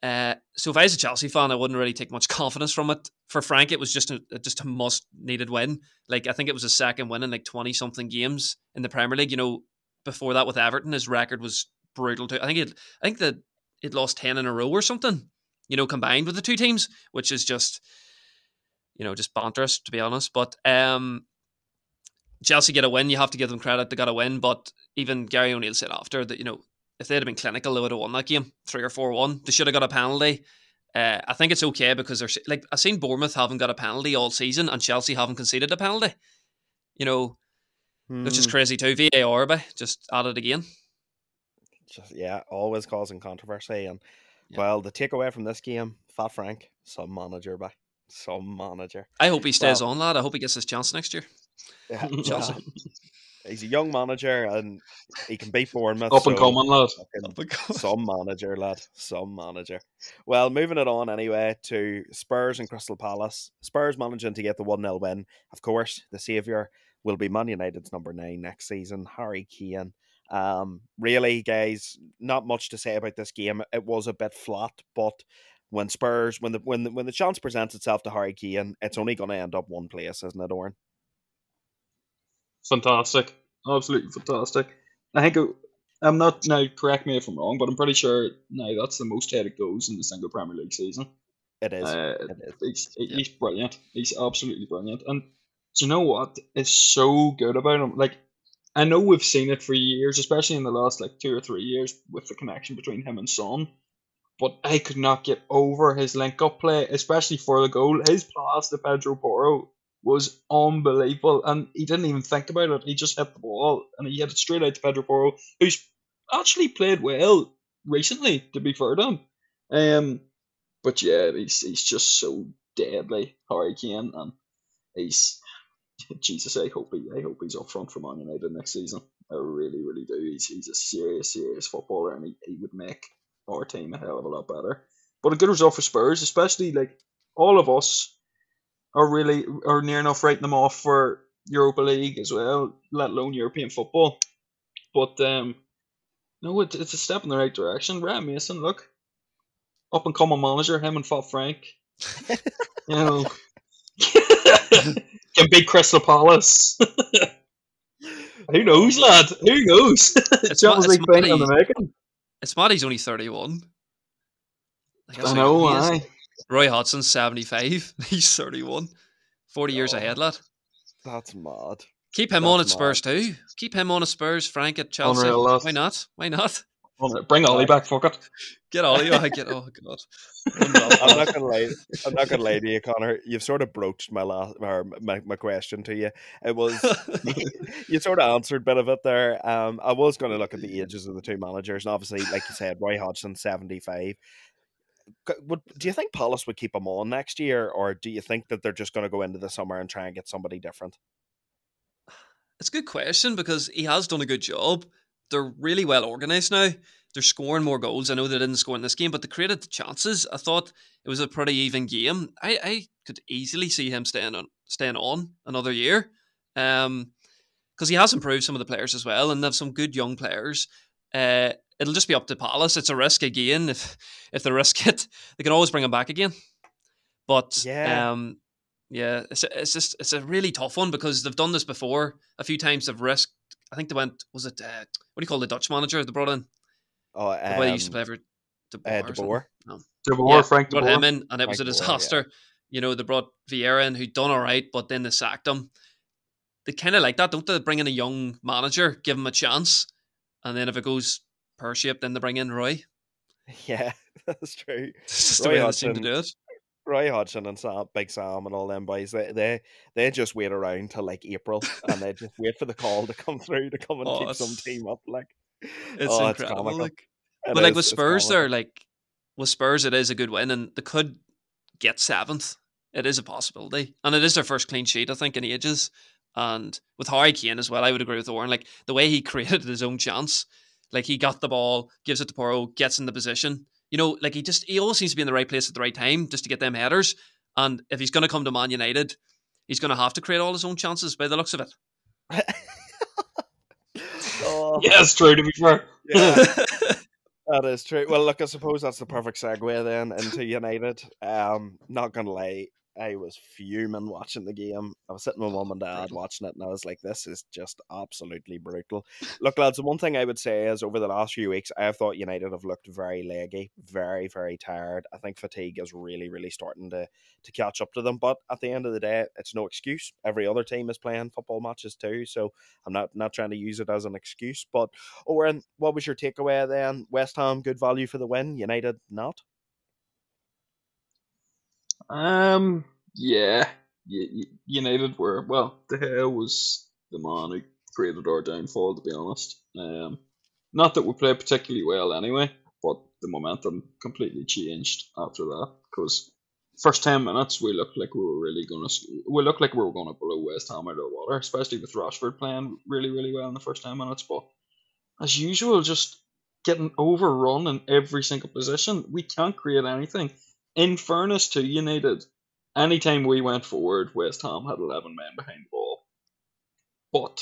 So if I was a Chelsea fan, I wouldn't really take much confidence from it. For Frank, it was just a must needed win. Like, I think it was his second win in like 20 something games in the Premier League. You know, before that with Everton, his record was brutal too. I think that it lost 10 in a row or something. You know, combined with the two teams, which is just, you know, just banterous, to be honest. But Chelsea get a win, you have to give them credit. They got a win, but even Gary O'Neill said after that, you know, if they'd have been clinical, they would have won that game 3 or 4-1. They should have got a penalty. I think it's okay, because they're like, I've seen Bournemouth haven't got a penalty all season, and Chelsea haven't conceded a penalty. You know, which is crazy too. VAR just added again. always causing controversy. And Yeah. well, the takeaway from this game, Fat Frank, some manager, some manager. I hope he stays Well, on, lad. I hope he gets his chance next year. yeah, Chelsea. he's a young manager and he can beat Bournemouth. Up and So coming, lad. fucking some manager, lad. Some manager. Well, moving it on anyway to Spurs and Crystal Palace. Spurs managing to get the 1-0 win. Of course, the saviour will be Man United's number 9 next season, Harry Kane. Really, guys, not much to say about this game. It was a bit flat, but when the chance presents itself to Harry Kane, it's only going to end up one place, isn't it, Oren? Fantastic. Absolutely fantastic. I think I'm not now. Correct me if I'm wrong, but I'm pretty sure now that's the most headed goals in the single Premier League season. It is. Uh, It is. Yeah. he's brilliant. He's absolutely brilliant. And do you know what is so good about him? Like, I know we've seen it for years, especially in the last like 2 or 3 years with the connection between him and Son. But I could not get over his link-up play, especially for the goal. His pass to Pedro Porro was unbelievable, and he didn't even think about it. He just hit the ball, and he hit it straight out to Pedro Porro, who's actually played well recently, to be fair to him. But yeah, he's just so deadly, Harry Kane, and he's Jesus. I hope he's up front for Man United next season. I really, really do. He's a serious footballer, and he would make our team a hell of a lot better. But a good result for Spurs, especially like all of us are near enough writing them off for Europa League as well, let alone European football. But no, it's a step in the right direction. Ryan Mason, look, up and coming manager, him and Fat Frank, you know, can beat Crystal Palace. Who knows, lad? Who knows? Champions League final in the making. It's mad he's only 31. Like, I know, why. Roy Hodgson's 75. He's 31. 40 years ahead, lad. That's mad. Keep him on at Spurs too. Keep him on at Spurs. Frank at Chelsea. Unreal, lad. Why not? Why not? Bring Ollie back, fuck it. Get Ollie. Oh God. I'm not gonna lie to you, Connor. You've sort of broached my question to you. It was you sort of answered a bit of it there. I was going to look at the ages of the two managers, and obviously, like you said, Roy Hodgson 75. Do you think Palace would keep him on next year, or do you think that they're just going to go into the summer and try and get somebody different? It's a good question because he has done a good job. They're really well organised now. They're scoring more goals. I know they didn't score in this game, but they created the chances. I thought it was a pretty even game. I could easily see him staying on another year. Because he has improved some of the players as well, and they have some good young players. It'll just be up to Palace. It's a risk again. If they risk it, they can always bring him back again. But yeah, it's a really tough one because they've done this before a few times. They've risked. I think they went. Was it what do you call the Dutch manager they brought in? Oh, the boy used to play for De Boer. De Boer, Frank De brought Boer. him in, and it was a disaster. Yeah. You know, they brought Vieira in, who'd done all right, but then they sacked him. They kind of like that, don't they? Bring in a young manager, give him a chance, and then if it goes pear-shaped, then they bring in Roy. Yeah, that's true. It's just the way they seem to do it. Roy Hodgson and Big Sam and all them boys, they just wait around till like April and they just wait for the call to come through to come and keep some team up. Like it's incredible. But like with Spurs, with Spurs, it is a good win, and they could get 7th. It is a possibility, and it is their first clean sheet, I think, in ages. And with Harry Kane as well, I would agree with Oren. Like the way he created his own chance, like he got the ball, gives it to Porro, gets in the position. You know, like he always seems to be in the right place at the right time just to get them headers. And if he's going to come to Man United, he's going to have to create all his own chances by the looks of it. Yeah, it's true, to be fair. Yeah. That is true. Well, look, I suppose that's the perfect segue then into United. Not gonna lie, I was fuming watching the game. I was sitting with mum and dad watching it, and I was like, "This is just absolutely brutal." Look, lads, the one thing I would say is over the last few weeks, I have thought United have looked very leggy, very, very tired. I think fatigue is really, really starting to catch up to them. But at the end of the day, it's no excuse. Every other team is playing football matches too, so I'm not trying to use it as an excuse. But Oren, what was your takeaway then? West Ham, good value for the win. United, not. Yeah. United were, well, De Gea was the man who created our downfall, to be honest. Not that we played particularly well anyway, but the momentum completely changed after that. Because first 10 minutes, we looked like we were going to blow West Ham out of the water, especially with Rashford playing really, really well in the first 10 minutes. But as usual, just getting overrun in every single position. We can't create anything. In fairness to United, anytime we went forward, West Ham had 11 men behind the ball. But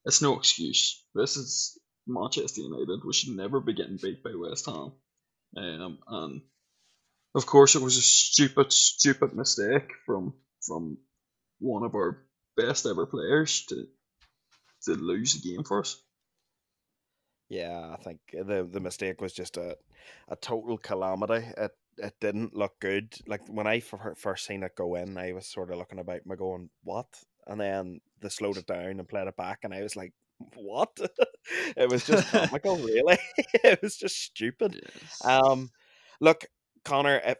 it's no excuse. This is Manchester United. We should never be getting beat by West Ham. And of course, it was a stupid mistake from one of our best ever players to lose the game for us. Yeah, I think the mistake was just a total calamity. It didn't look good. Like when I first seen it go in, I was sort of looking about me going, "What?" And then they slowed it down and played it back, and I was like, "What?" It was just comical, really. It was just stupid. Yes. Um, Look, Connor,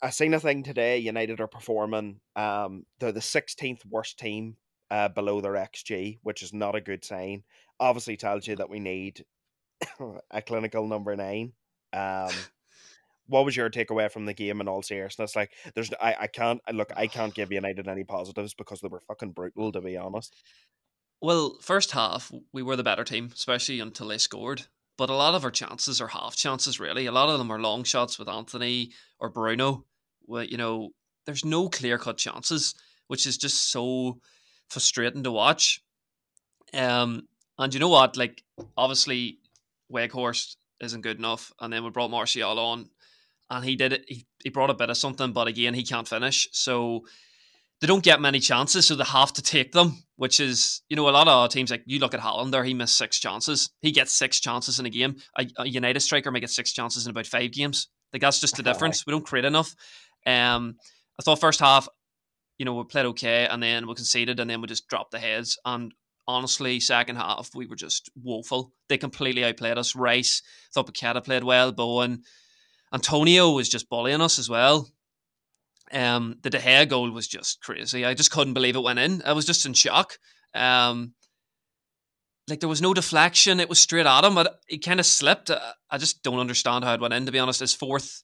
I seen a thing today. United are performing. They're the 16th worst team below their XG, which is not a good sign. Obviously, tells you that we need a clinical number 9. Um, what was your takeaway from the game in all seriousness? Like, I can't look, I can't give United any positives because they were fucking brutal, to be honest. Well, first half we were the better team, especially until they scored. But a lot of our chances are half chances, really. A lot of them are long shots with Anthony or Bruno. Where, there's no clear cut chances, which is just so frustrating to watch. And you know what? Like, obviously, Weghorst isn't good enough, and then we brought Martial on, and he did it. He brought a bit of something, but again, he can't finish. So they don't get many chances, so they have to take them. Which is, a lot of teams, like you look at Haaland there, he missed 6 chances. He gets 6 chances in a game. A United striker may get 6 chances in about 5 games. Like, that's just the Aye. difference. We don't create enough. I thought first half, we played okay, and then we conceded, and then we just dropped the heads. And honestly, second half, we were just woeful. They completely outplayed us. Rice, thought Paqueta played well. Bowen. Antonio was just bullying us as well. The De Gea goal was just crazy. I just couldn't believe it went in. I was just in shock. Um, like, there was no deflection. It was straight at him. But it kind of slipped. I just don't understand how it went in, to be honest. His fourth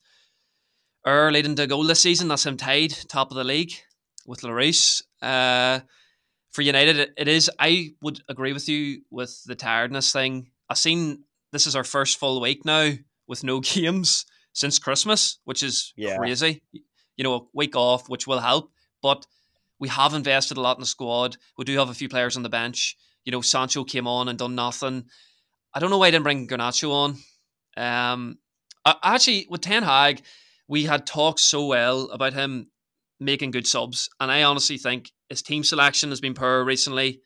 leading to goal this season. That's him tied top of the league with Lloris. For United, it is. I would agree with you with the tiredness thing. I've seen this is our first full week now with no games since Christmas, which is Yeah. crazy. A week off, which will help, but we have invested a lot in the squad. We do have a few players on the bench. Sancho came on and done nothing. I don't know why I didn't bring Garnacho on. Actually, with Ten Hag, we had talked so well about him making good subs, and I honestly think his team selection has been poor recently,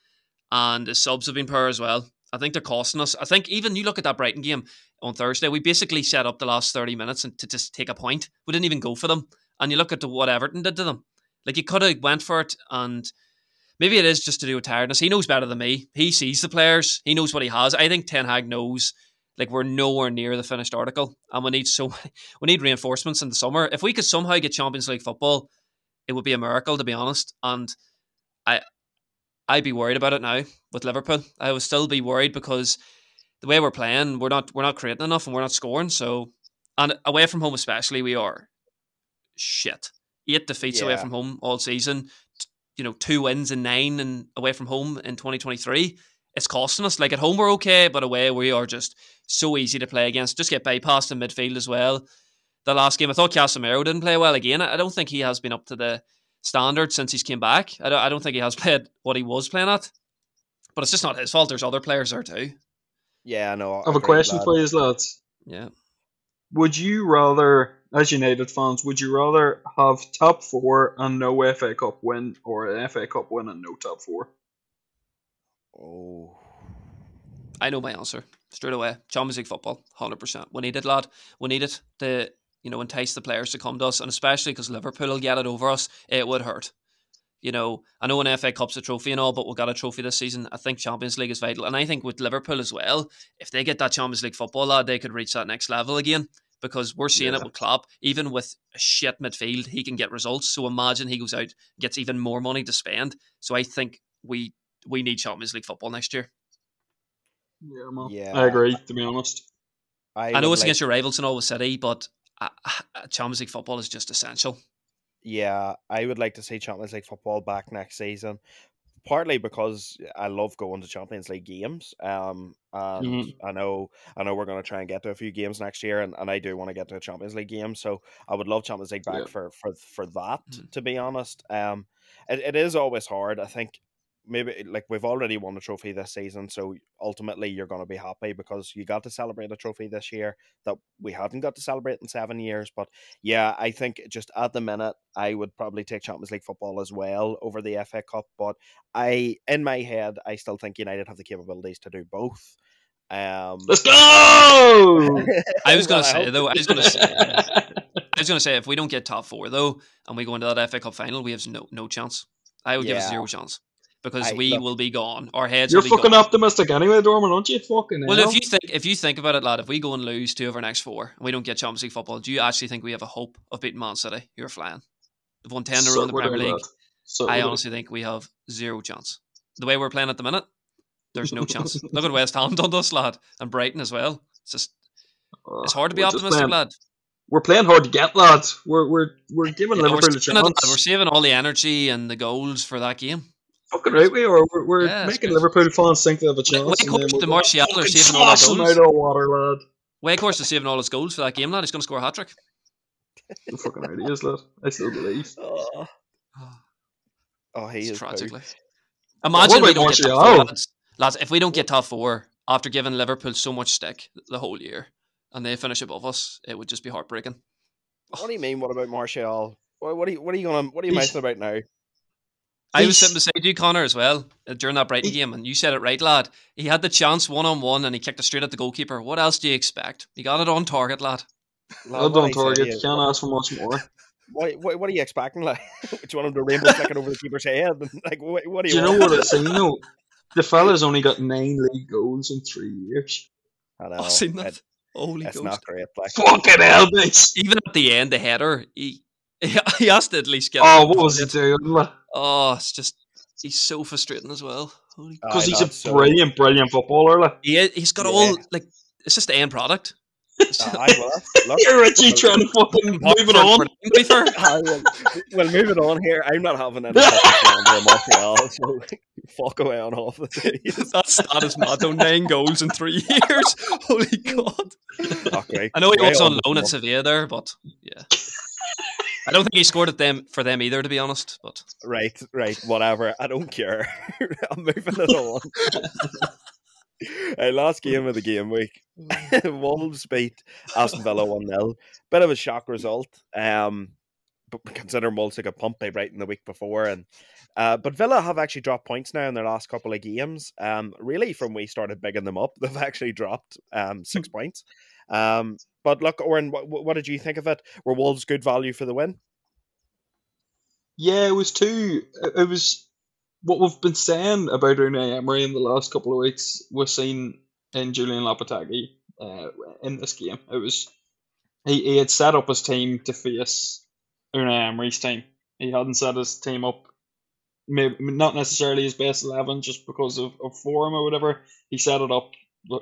and his subs have been poor as well. I think they're costing us. I think even you look at that Brighton game on Thursday, we basically set up the last 30 minutes and to just take a point. We didn't even go for them. And you look at what Everton did to them. Like, you could have went for it, and maybe it is just to do with tiredness. He knows better than me. He sees the players. He knows what he has. I think Ten Hag knows, like, we're nowhere near the finished article, and we need reinforcements in the summer. If we could somehow get Champions League football, it would be a miracle, to be honest. And I I'd be worried about it now with Liverpool. I would still be worried because the way we're playing, we're not creating enough and we're not scoring. So, and away from home especially, we are shit. 8 defeats away Yeah. from home all season. 2 wins and 9 and away from home in 2023. It's costing us. Like, at home we're okay, but away we are just so easy to play against. Just get bypassed in midfield as well. The last game, I thought Casemiro didn't play well again. I don't think he has been up to the standard since he's came back. I don't think he has played what he was playing at. But it's just not his fault. There's other players there too. Yeah, no, I have a agreed, question lad. for you, lads. Yeah. Would you rather, as United fans, would you rather have top four and no FA Cup win, or an FA Cup win and no top four? Oh. I know my answer straight away. Champions League football, 100%. We need it, lad. We need it to, entice the players to come to us, and especially because Liverpool will get it over us. It would hurt. I know an FA Cup's a trophy and all, but we've got a trophy this season. I think Champions League is vital. And I think with Liverpool as well, if they get that Champions League football, lad, they could reach that next level again. Because we're seeing it Yeah. with Klopp. Even with a shit midfield, he can get results. So imagine he goes out, gets even more money to spend. So I think we need Champions League football next year. Yeah, man. I Yeah, agree, to be honest. I I know would it's like. against your rivals and all with City, but Champions League football is just essential. Yeah, I would like to see Champions League football back next season. Partly because I love going to Champions League games. And Mhm. I know we're going to try and get to a few games next year, and I do want to get to a Champions League game. So I would love Champions League Yeah. back for that. Mhm. To be honest, it is always hard. I think maybe like we've already won a trophy this season, so ultimately you're going to be happy because you got to celebrate a trophy this year that we hadn't got to celebrate in 7 years. But yeah, I think just at the minute I would probably take Champions League football as well over the FA Cup, but in my head, I still think United have the capabilities to do both. Let's go! I was going Well, to say hope though. that- I was going to say if we don't get top 4 though, and we go into that FA Cup final, we have no chance. I would give us Yeah. 0 chance because we look, will be gone. Our heads You're will be fucking gone. optimistic anyway, Dorman, aren't you? Fucking Well, hell. if you think about it, lad, if we go and lose 2 of our next 4 and we don't get Champions League football, do you actually think we have a hope of beating Man City? You're flying. They've won 10 in a row in the Premier League. I honestly think we have 0 chance. The way we're playing at the minute, there's no chance. Look at West Ham done us, lad, and Brighton as well. It's hard to be optimistic, lad. We're playing hard to get, lads. We're giving Yeah, Liverpool a chance. We're saving all the energy and the goals for that game. Fucking right we are. We're Yeah, making good. Liverpool fans think they have a chance. Wake and then Horse we're to gonna Martial are fucking saving all our smash them goals. out of the water, lad. Wake Horse is saving all his goals for that game, lad. He's going to score a hat trick. The fucking ideas, lad. I still believe. he It's is tragically. poo. Imagine What we about don't get top Martial? 4, lads. If we don't get top 4 after giving Liverpool so much stick the whole year, and they finish above us, it would just be heartbreaking. What do you mean? What about Martial? What are you mouthing about now? I was sitting beside you, Connor, as well during that Brighton game, and you said it right, lad. He had the chance 1-on-1, and he kicked it straight at the goalkeeper. What else do you expect? He got it on target, lad. Well done, target. Can't ask for much more. What are you expecting? Like, do you want him to rainbow flick it over the keeper's head? Like, what do you Do you want? know what I've seen though? The fella's only got 9 league goals in 3 years. I know. I've seen that. Holy It's ghost. not great. Like, Fucking hell, mate. Even at the end, the header, he has to at least get. Oh, what was he doing? Oh, it's just he's so frustrating as well. Holy Because he's a brilliant footballer. Like. he's got all like it's just the end product. You're Richie trying to fucking move it on. Well, moving on here. I'm not having any fucking in Montreal, so fuck away on half the day. That is mad. 9 goals in 3 years. Holy God. Okay. I know he was on loan at Sevilla there, but yeah. I don't think he scored for them either, to be honest. But right, whatever. I don't care. I'm moving it on. Last game of the game week, Wolves beat Aston Villa 1-0. Bit of a shock result, but considering Wolves took a pump by Brighton the week before, and but Villa have actually dropped points now in their last couple of games. Really, from we started bigging them up, they've actually dropped 6 points. But look, Oren, what did you think of it? Were Wolves good value for the win? Yeah, it was what we've been saying about Unai Emery in the last couple of weeks. We've seen in Julian Lopetegui in this game. It was he had set up his team to face Unai Emery's team. He hadn't set his team up, maybe not necessarily his best 11 just because of form or whatever. He set it up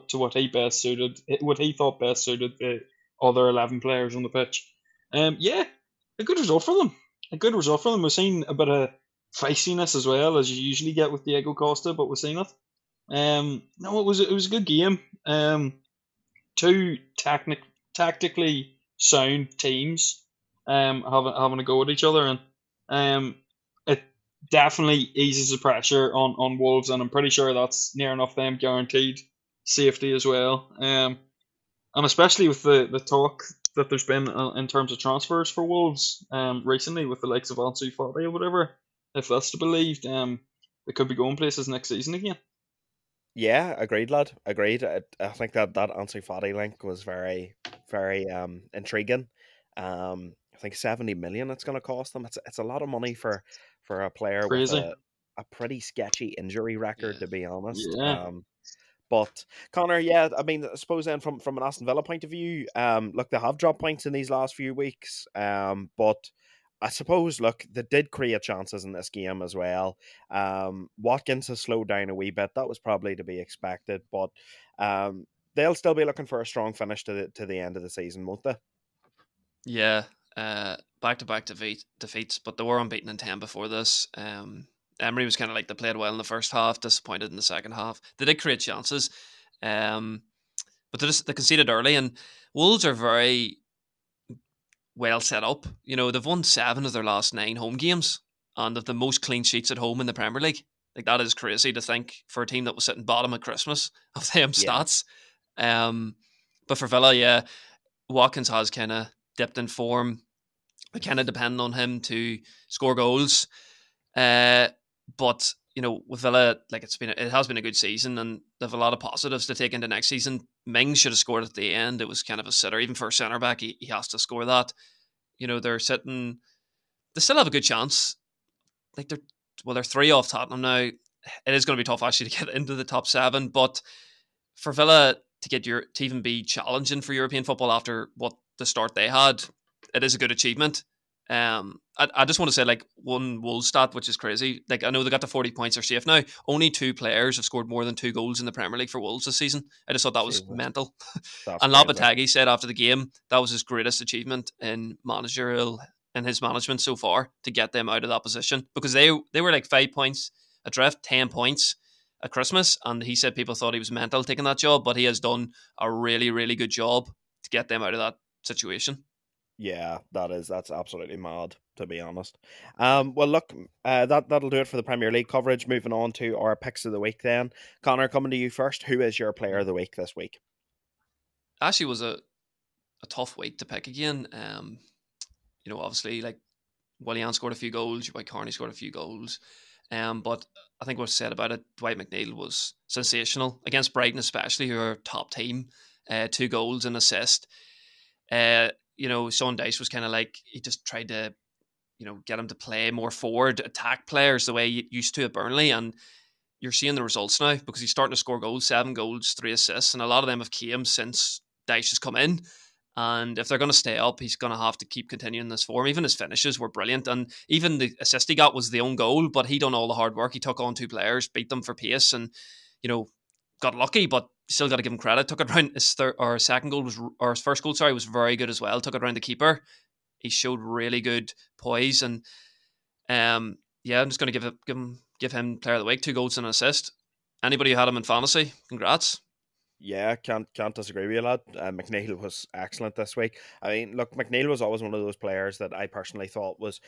to what he thought best suited the other 11 players on the pitch. Yeah, a good result for them. We've seen a bit of feistiness as well, as you usually get with Diego Costa, but we've seen it. No, it was a good game. Two tactically sound teams having a go at each other, and it definitely eases the pressure on Wolves, and I'm pretty sure that's near enough them guaranteed safety as well. And especially with the talk that there's been in terms of transfers for Wolves recently with the likes of Ansu Fati or whatever, if that's to be believed, they could be going places next season again. Yeah, agreed, lad. Agreed. I think that Ansu Fati link was very, very intriguing. I think 70 million it's going to cost them. It's a lot of money for a player Crazy. with a pretty sketchy injury record, to be honest. Yeah. But Connor, yeah, I mean, I suppose then from an Aston Villa point of view, look, they have dropped points in these last few weeks, but I suppose, look, they did create chances in this game as well. Watkins has slowed down a wee bit. That was probably to be expected, but they'll still be looking for a strong finish to the end of the season, won't they? Yeah, back-to-back defeats, but they were unbeaten in 10 before this. Emery was kind of like they played well in the first half, disappointed in the second half. They did create chances, but they conceded early, and Wolves are very well set up. You know, they've won 7 of their last 9 home games, and they've the most clean sheets at home in the Premier League. Like, that is crazy to think for a team that was sitting bottom at Christmas of them stats. But for Villa, yeah, Watkins has kind of dipped in form. We kind of depend on him to score goals. But, with Villa, like it has been a good season, and they have a lot of positives to take into next season. Mings should have scored at the end. It was kind of a sitter, even for a centre back. He has to score that. They're sitting. They still have a good chance. Like they're 3 off Tottenham now. It is going to be tough actually to get into the top 7, but for Villa to even be challenging for European football after what the start they had, it is a good achievement. I just want to say, like, one Wolves stat, which is crazy. Like, I know they got to 40 points, they're safe now. Only 2 players have scored more than 2 goals in the Premier League for Wolves this season. I just thought that was Jesus, mental. that's And crazy. Lopetegui said after the game that was his greatest achievement in his management so far, to get them out of that position, because they were like 5 points adrift, 10 points at Christmas, and he said people thought he was mental taking that job, but he has done a really, really good job to get them out of that situation. Yeah, that's absolutely mad, to be honest. Well, look, that'll do it for the Premier League coverage. Moving on to our picks of the week then. Connor, coming to you first. Who is your player of the week this week? Actually, was a tough week to pick again. Obviously, like, Willian scored a few goals, your boy Carney scored a few goals. But I think what's said about it, Dwight McNeil was sensational against Brighton, especially, who are a top team. 2 goals and assist. Sean Dyche was kind of like, he just tried to, get him to play more forward, attack players the way he used to at Burnley. And you're seeing the results now, because he's starting to score goals, 7 goals, 3 assists. And a lot of them have came since Dyche has come in. And if they're going to stay up, he's going to have to keep continuing this form. Even his finishes were brilliant. And even the assist he got was the own goal, but he done all the hard work. He took on 2 players, beat them for pace, and, got lucky, but still got to give him credit. Took it around his second goal or his first goal, sorry, was very good as well. Took it around the keeper. He showed really good poise. And I'm just going to give him player of the week, 2 goals and an assist. Anybody who had him in fantasy, congrats. Yeah, can't disagree with you, lad. McNeil was excellent this week. I mean, look, McNeil was always one of those players that I personally thought was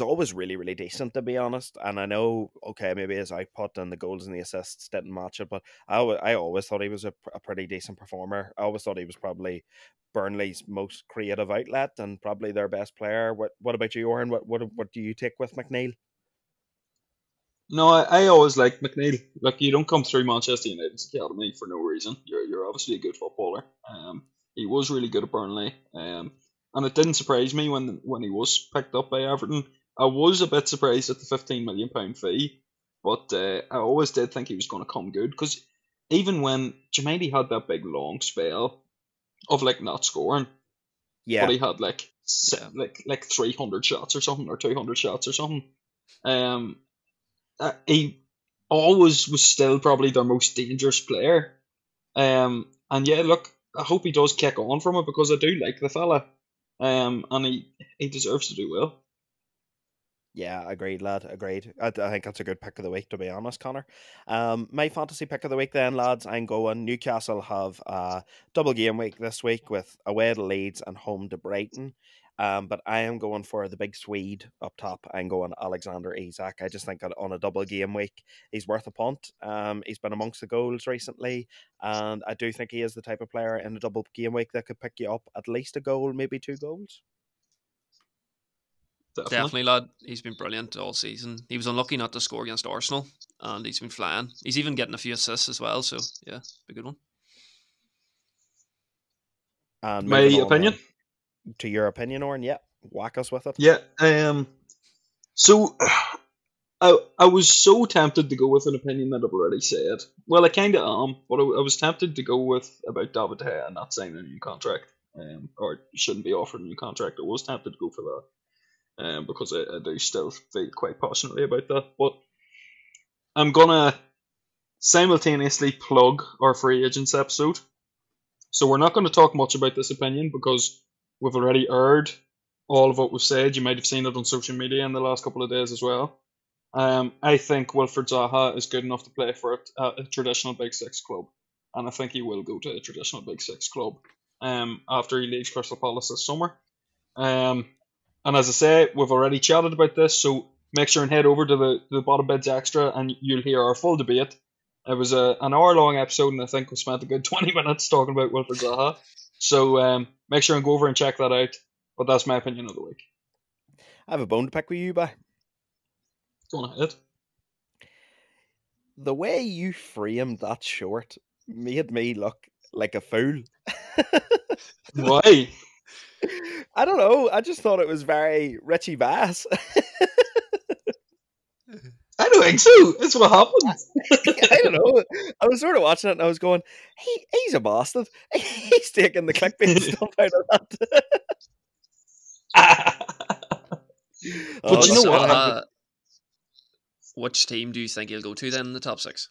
always really, really decent, to be honest. And I know, okay, maybe his output and the goals and the assists didn't match it, but I always thought he was a pretty decent performer. I always thought he was probably Burnley's most creative outlet and probably their best player. What about you, Oren? What do you take with McNeil? No, I always like McNeil. Like, you don't come through Manchester United's academy for no reason. You're obviously a good footballer. He was really good at Burnley. And it didn't surprise me when he was picked up by Everton. I was a bit surprised at the £15 million fee, but I always did think he was going to come good, because even when Jermaine had that big long spell of like not scoring, but Yeah, he had like Yeah. like 300 shots or something, or 200 shots or something. Um, he always was still probably their most dangerous player. And yeah, look, I hope he does kick on from it, because I do like the fella. And he deserves to do well. Yeah, agreed, lad. Agreed. I think that's a good pick of the week, to be honest, Connor. My fantasy pick of the week, then, lads. I'm going. Newcastle have a double game week this week with away to Leeds and home to Brighton. But I am going for the big Swede up top. I'm going Alexander Isak. I just think that on a double game week, he's worth a punt. He's been amongst the goals recently, and I do think he is the type of player in a double game week that could pick you up at least a goal, maybe 2 goals. Definitely. Definitely, lad. He's been brilliant all season. He was unlucky not to score against Arsenal, and he's been flying. He's even getting a few assists as well, so yeah, a good one. And My moving on opinion? then to your opinion, Oren. Yeah, whack us with it. Yeah. So I was so tempted to go with an opinion that I've already said. Well, I kind of am, but I was tempted to go with about David De Gea not signing a new contract, or shouldn't be offered a new contract. I was tempted to go for that, because I do still feel quite passionately about that. But I'm gonna simultaneously plug our free agents episode. So we're not going to talk much about this opinion, because we've already aired all of what we've said. You might have seen it on social media in the last couple of days as well. I think Wilfried Zaha is good enough to play for a traditional Big Six club, and I think he will go to a traditional Big Six club after he leaves Crystal Palace this summer. And as I say, we've already chatted about this, so make sure and head over to the Bottom Bids Extra, and you'll hear our full debate. It was an hour-long episode, and I think we spent a good 20 minutes talking about Wilfried Zaha. So make sure and go over and check that out. But that's my opinion of the week. I have a bone to pick with you, by. Go on ahead. The way you framed that short made me look like a fool. Why? I don't know. I just thought it was very Richie Bass. I don't think so. That's what happened. I don't know. I was sort of watching it and I was going, he's a bastard. He's taking the clickbait stuff out of that. But you know So, what? which team do you think he'll go to then in the top 6?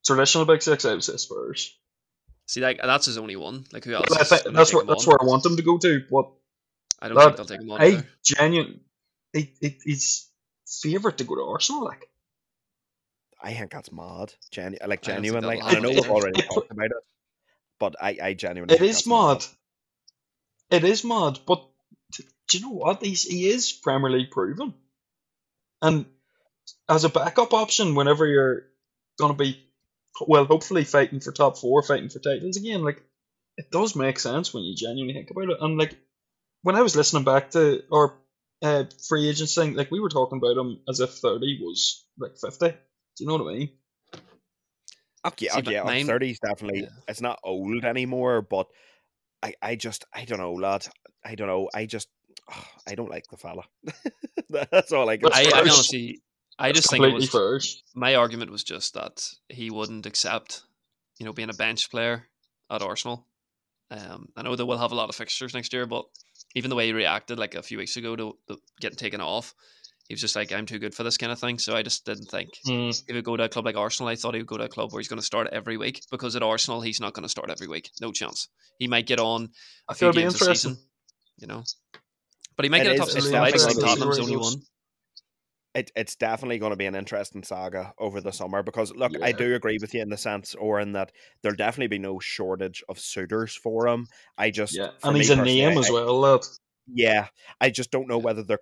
Traditional Big Six, I would say Spurs. See, like that's his only one. Like who else Well, I is think going to that's take where him on? I want him to go to. But I don't think they'll take him on either. he's favourite to go to Arsenal. Like, I think that's mad. I don't think Genuinely. that'll And I know happen we've either. already talked about it, but I genuinely it think is that's mad. It is mad. But do you know what? He is Premier League proven, and as a backup option whenever you're going to be, well, hopefully fighting for top 4, fighting for titles again. Like, it does make sense when you genuinely think about it. And like, when I was listening back to our free agents thing, like we were talking about him as if 30 was like 50. Do you know what I mean? Okay, See, but okay. 30's definitely, yeah. it's not old anymore, but I don't know, lad. I don't know. I don't like the fella. That's all I can That's say. I fair. honestly, I That's just think it completely was. fair. My argument was just that he wouldn't accept, being a bench player at Arsenal. I know they will have a lot of fixtures next year, but even the way he reacted like a few weeks ago to getting taken off, he was just like, I'm too good for this kind of thing. So I just didn't think he would go to a club like Arsenal. I thought he would go to a club where he's going to start every week, because at Arsenal, he's not going to start every week. No chance. He might get on I a think few it'll be games a interesting. season, but he might It get a is. top It's 6 It'll be club. I think definitely interesting to going to see be. Tottenham's where the he only goes. one. It's definitely going to be an interesting saga over the summer because, look, I Yeah, do agree with you in the sense, or in that there'll definitely be no shortage of suitors for him. yeah, For and he's me a personally, name as well, lad. yeah, I just don't know Yeah. whether they're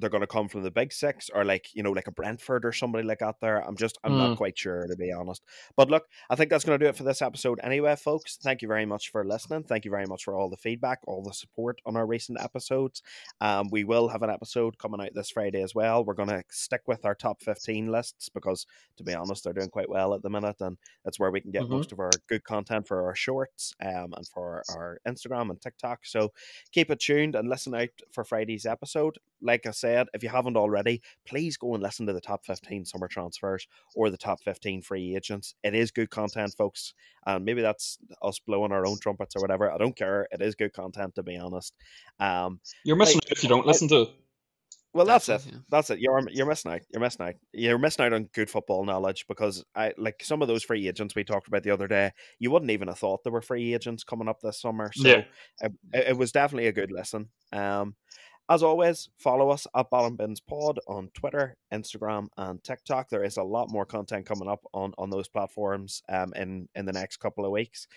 going to come from the big 6 or like like a Brentford or somebody like that. There, I'm not Mm. quite sure, to be honest. But look, I think that's going to do it for this episode anyway, folks. Thank you very much for listening. Thank you very much for all the feedback, all the support on our recent episodes. We will have an episode coming out this Friday as well. We're going to stick with our top 15 lists because, to be honest, they're doing quite well at the minute, and that's where we can get Hmm. most of our good content for our shorts and for our Instagram and TikTok. So keep it tuned and listen out for Friday's episode. Like I said, if you haven't already, please go and listen to the top 15 summer transfers or the top 15 free agents. It is good content, folks. And maybe that's us blowing our own trumpets or whatever. I don't care. It is good content, to be honest. You're missing Like, out if you don't listen to it. well, that's it. Definitely. Yeah. That's it. You're missing out. You're missing out. You're missing out on good football knowledge because I like some of those free agents we talked about the other day. You wouldn't even have thought there were free agents coming up this summer. Yeah. So it was definitely a good listen. As always, follow us at bottombinspod on Twitter, Instagram, and TikTok. There is a lot more content coming up on those platforms in the next couple of weeks.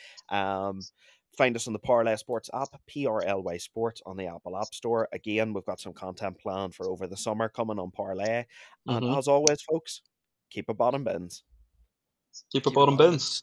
Find us on the Parlay Sports app, PRLY Sports on the Apple App Store. Again, we've got some content planned for over the summer coming on Parlay. And Hmm. as always, folks, keep it bottom bins. Keep it Keep it bottom bottom bins. bins.